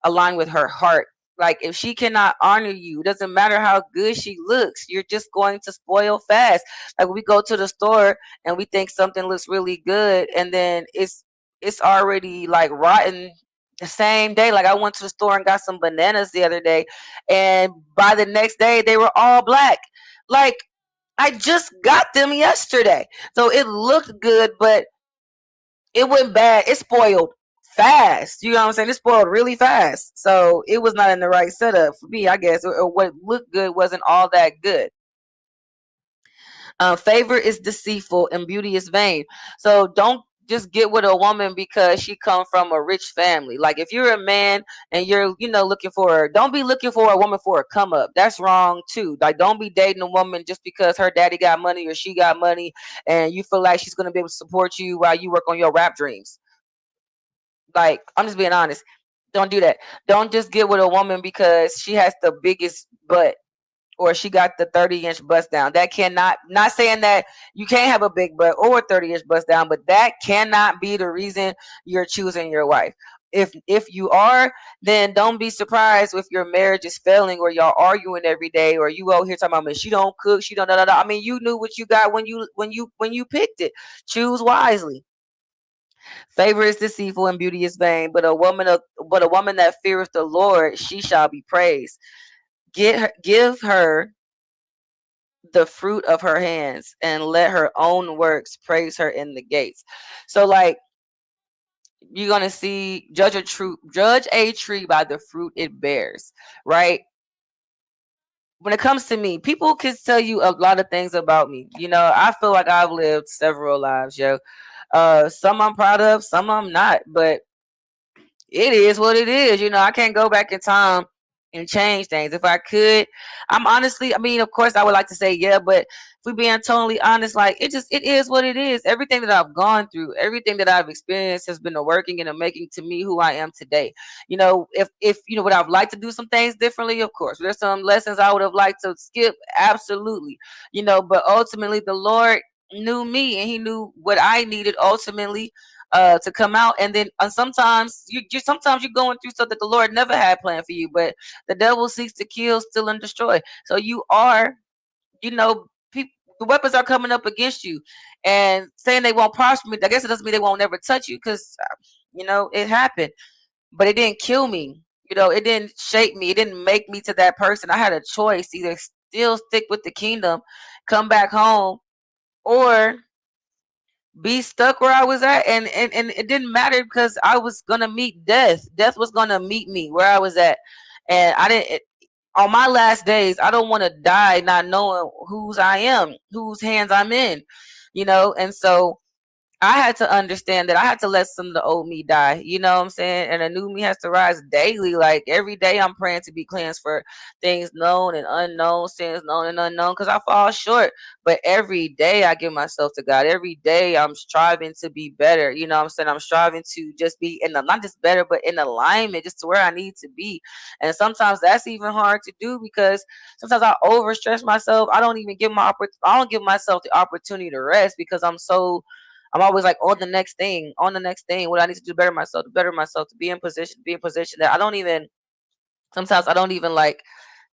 align with her heart. Like if she cannot honor you, it doesn't matter how good she looks, you're just going to spoil fast. Like we go to the store and we think something looks really good, and then it's already like rotten the same day. Like I went to the store and got some bananas the other day, and by the next day they were all black. Like I just got them yesterday. So it looked good, but it went bad. It spoiled fast. You know what I'm saying? It spoiled really fast. So it was not in the right setup for me, I guess. Or what looked good wasn't all that good. Favor is deceitful and beauty is vain. So don't just get with a woman because she come from a rich family. Like if you're a man and you're, looking for her, don't be looking for a woman for a come up. That's wrong too. Like don't be dating a woman just because her daddy got money or she got money and you feel like she's gonna be able to support you while you work on your rap dreams. Like, I'm just being honest. Don't do that. Don't just get with a woman because she has the biggest butt or she got the 30-inch bust down. That cannot, not saying that you can't have a big butt or a 30-inch bust down, but that cannot be the reason you're choosing your wife. If you are, then don't be surprised if your marriage is failing or y'all arguing every day or you out here talking about, man, she don't cook, she don't da, da, da. I mean, you knew what you got when you picked it. Choose wisely. Favor is deceitful and beauty is vain, but a woman that feareth the Lord, she shall be praised. Give her the fruit of her hands, and let her own works praise her in the gates. So, like, you're gonna see, judge a tree by the fruit it bears, right? When it comes to me, people can tell you a lot of things about me. I feel like I've lived several lives, yo. Some I'm proud of, some I'm not, but it is what it is. I can't go back in time and change things. If I could, I mean, of course, I would like to say yeah, but if we're being totally honest, like it is what it is. Everything that I've gone through, everything that I've experienced has been a working and a making to me who I am today. If would I've liked to do some things differently? Of course, there's some lessons I would have liked to skip. Absolutely, but ultimately, the Lord knew me and He knew what I needed ultimately to come out. And then sometimes sometimes you're going through stuff that the Lord never had planned for you, but the devil seeks to kill, steal, and destroy. So you are, people, the weapons are coming up against you, and saying they won't prosper me. I guess it doesn't mean they won't never touch you, because it happened, but it didn't kill me. It didn't shape me. It didn't make me to that person. I had a choice: either still stick with the kingdom, come back home, or be stuck where I was at, and it didn't matter because I was gonna meet death. Death was gonna meet me where I was at, and I didn't. On my last days, I don't want to die not knowing whose I am, whose hands I'm in, And so I had to understand that I had to let some of the old me die. You know what I'm saying? And a new me has to rise daily. Like every day, I'm praying to be cleansed for things known and unknown, sins known and unknown, because I fall short. But every day, I give myself to God. Every day, I'm striving to be better. You know what I'm saying? I'm striving to just be not just better, but in alignment, just to where I need to be. And sometimes that's even hard to do because sometimes I overstress myself. I don't give myself the opportunity to rest because I'm always like on the next thing, on the next thing. What I need to do better myself, to better myself, to be in position that I don't even. Sometimes I don't even like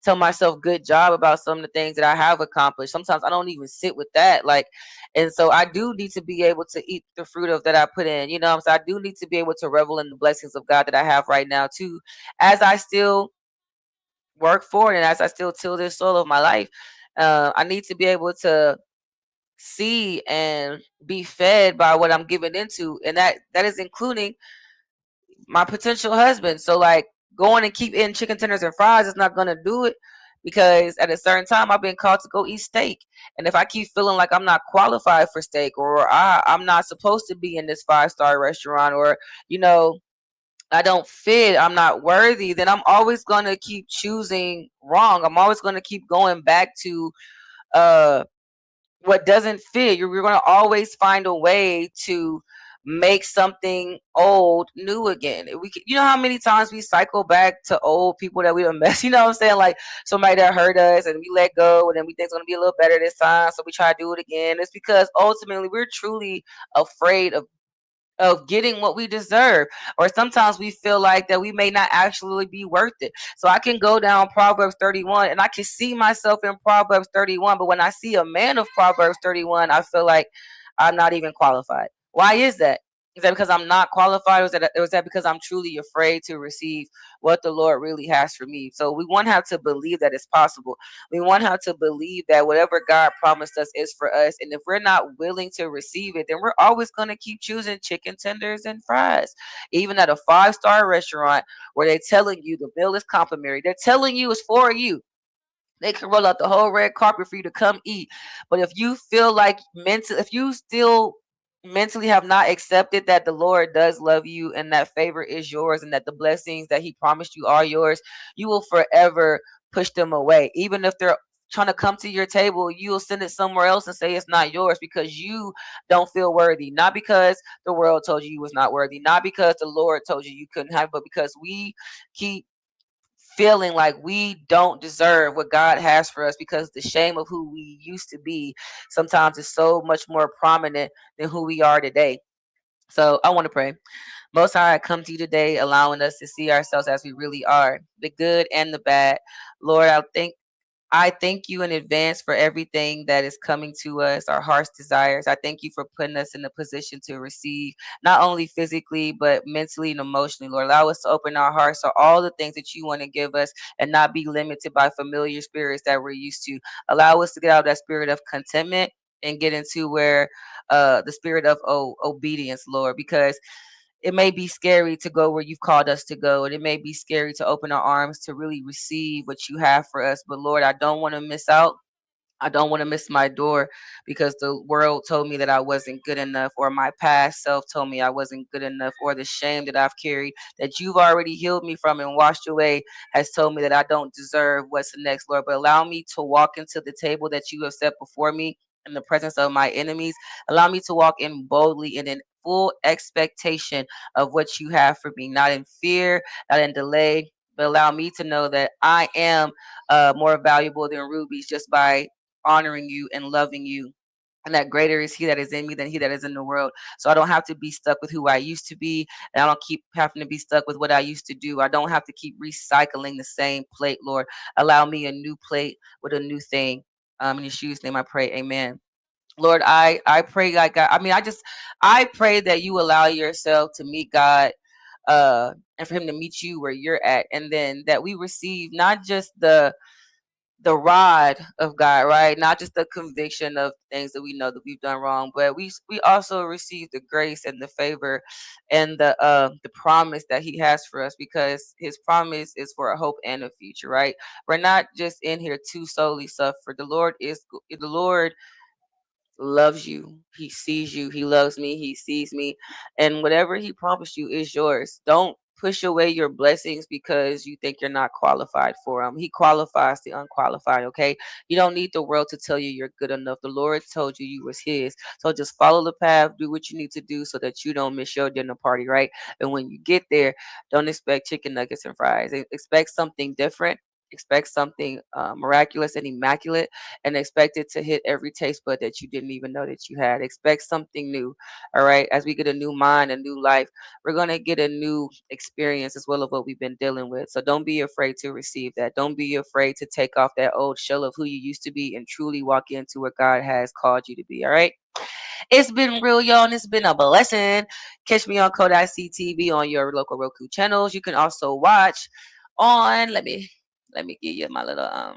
tell myself good job about some of the things that I have accomplished. Sometimes I don't even sit with that. Like, and so I do need to be able to eat the fruit of that I put in. You know, so I do need to be able to revel in the blessings of God that I have right now too, as I still work for it and as I still till this soul of my life. I need to be able to see and be fed by what I'm giving into, and that is including my potential husband. So like going and keep eating chicken tenders and fries is not gonna do it because at a certain time I've been called to go eat steak, and if I keep feeling like I'm not qualified for steak, or I'm not supposed to be in this 5-star restaurant, or you know I don't fit, I'm not worthy, then I'm always gonna keep choosing wrong. I'm always gonna keep going back to uh what doesn't fit. You're going to always find a way to make something old new again. You know how many times we cycle back to old people that we done mess. You know what I'm saying? Like somebody that hurt us and we let go, and then we think it's going to be a little better this time, so we try to do it again. It's because ultimately we're truly afraid of getting what we deserve, or sometimes we feel like that we may not actually be worth it. So I can go down Proverbs 31 and I can see myself in Proverbs 31, but when I see a man of Proverbs 31, I feel like I'm not even qualified. Why is that? Is that because I'm not qualified, or is that because I'm truly afraid to receive what the Lord really has for me? So we want to have to believe that it's possible. We want to have to believe that whatever God promised us is for us. And if we're not willing to receive it, then we're always going to keep choosing chicken tenders and fries. Even at a 5-star restaurant where they're telling you the meal is complimentary, they're telling you it's for you. They can roll out the whole red carpet for you to come eat. But if you feel like if you still mentally have not accepted that the Lord does love you and that favor is yours and that the blessings that He promised you are yours, you will forever push them away. Even if they're trying to come to your table, you'll send it somewhere else and say it's not yours because you don't feel worthy. Not because the world told you was not worthy, not because the Lord told you you couldn't have, but because we keep feeling like we don't deserve what God has for us because the shame of who we used to be sometimes is so much more prominent than who we are today. So I want to pray. Most High, I come to you today, allowing us to see ourselves as we really are, the good and the bad. Lord, I thank you in advance for everything that is coming to us, our heart's desires. I thank you for putting us in a position to receive, not only physically, but mentally and emotionally. Lord, allow us to open our hearts to all the things that you want to give us and not be limited by familiar spirits that we're used to. Allow us to get out of that spirit of contentment and get into where the spirit of obedience, Lord, because it may be scary to go where you've called us to go, and it may be scary to open our arms to really receive what you have for us. But Lord, I don't want to miss out. I don't want to miss my door because the world told me that I wasn't good enough, or my past self told me I wasn't good enough, or the shame that I've carried that you've already healed me from and washed away has told me that I don't deserve what's next, Lord. But allow me to walk into the table that you have set before me in the presence of my enemies. Allow me to walk in boldly and in full expectation of what you have for me, not in fear, not in delay, but allow me to know that I am more valuable than rubies just by honoring you and loving you, and that greater is he that is in me than he that is in the world. So I don't have to be stuck with who I used to be, and I don't keep having to be stuck with what I used to do. I don't have to keep recycling the same plate, Lord. Allow me a new plate with a new thing. In Yeshua's name I pray, amen. Lord, I pray, like God, I pray that you allow yourself to meet God, and for him to meet you where you're at, and then that we receive not just the rod of God, right? Not just the conviction of things that we know that we've done wrong, but we also receive the grace and the favor and the promise that He has for us, because His promise is for a hope and a future, right? We're not just in here to solely suffer. The Lord loves you. He sees you. He loves me. He sees me. And whatever He promised you is yours. Don't push away your blessings because you think you're not qualified for them. He qualifies the unqualified, okay? You don't need the world to tell you you're good enough. The Lord told you you was His. So just follow the path, do what you need to do so that you don't miss your dinner party, right? And when you get there, don't expect chicken nuggets and fries. Expect something different. Expect something miraculous and immaculate, and expect it to hit every taste bud that you didn't even know that you had. Expect something new. All right. As we get a new mind, a new life, we're going to get a new experience as well of what we've been dealing with. So don't be afraid to receive that. Don't be afraid to take off that old shell of who you used to be and truly walk into what God has called you to be. All right. It's been real, y'all, and it's been a blessing. Catch me on Kodai CTV on your local Roku channels. You can also watch on, let me give you my little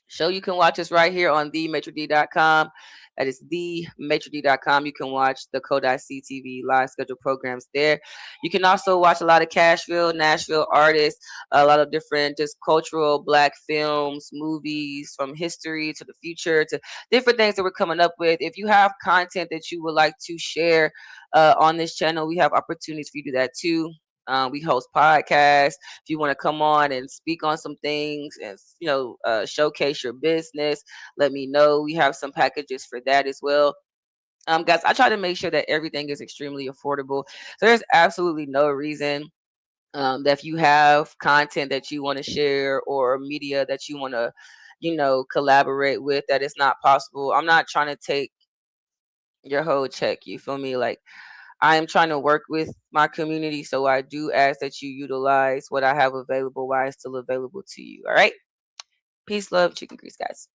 show. You can watch us right here on themaitrd.com. That is themaitrd.com. You can watch the Kodai CTV live scheduled programs there. You can also watch a lot of Cashville, Nashville artists, a lot of different just cultural black films, movies, from history to the future to different things that we're coming up with. If you have content that you would like to share on this channel, we have opportunities for you to do that too. We host podcasts. If you want to come on and speak on some things and showcase your business, let me know. We have some packages for that as well. Guys, I try to make sure that everything is extremely affordable. So there's absolutely no reason that if you have content that you want to share or media that you want to, collaborate with, that it's not possible. I'm not trying to take your whole check. You feel me? Like, I am trying to work with my community, so I do ask that you utilize what I have available while it's still available to you. All right. Peace, love, chicken grease, guys.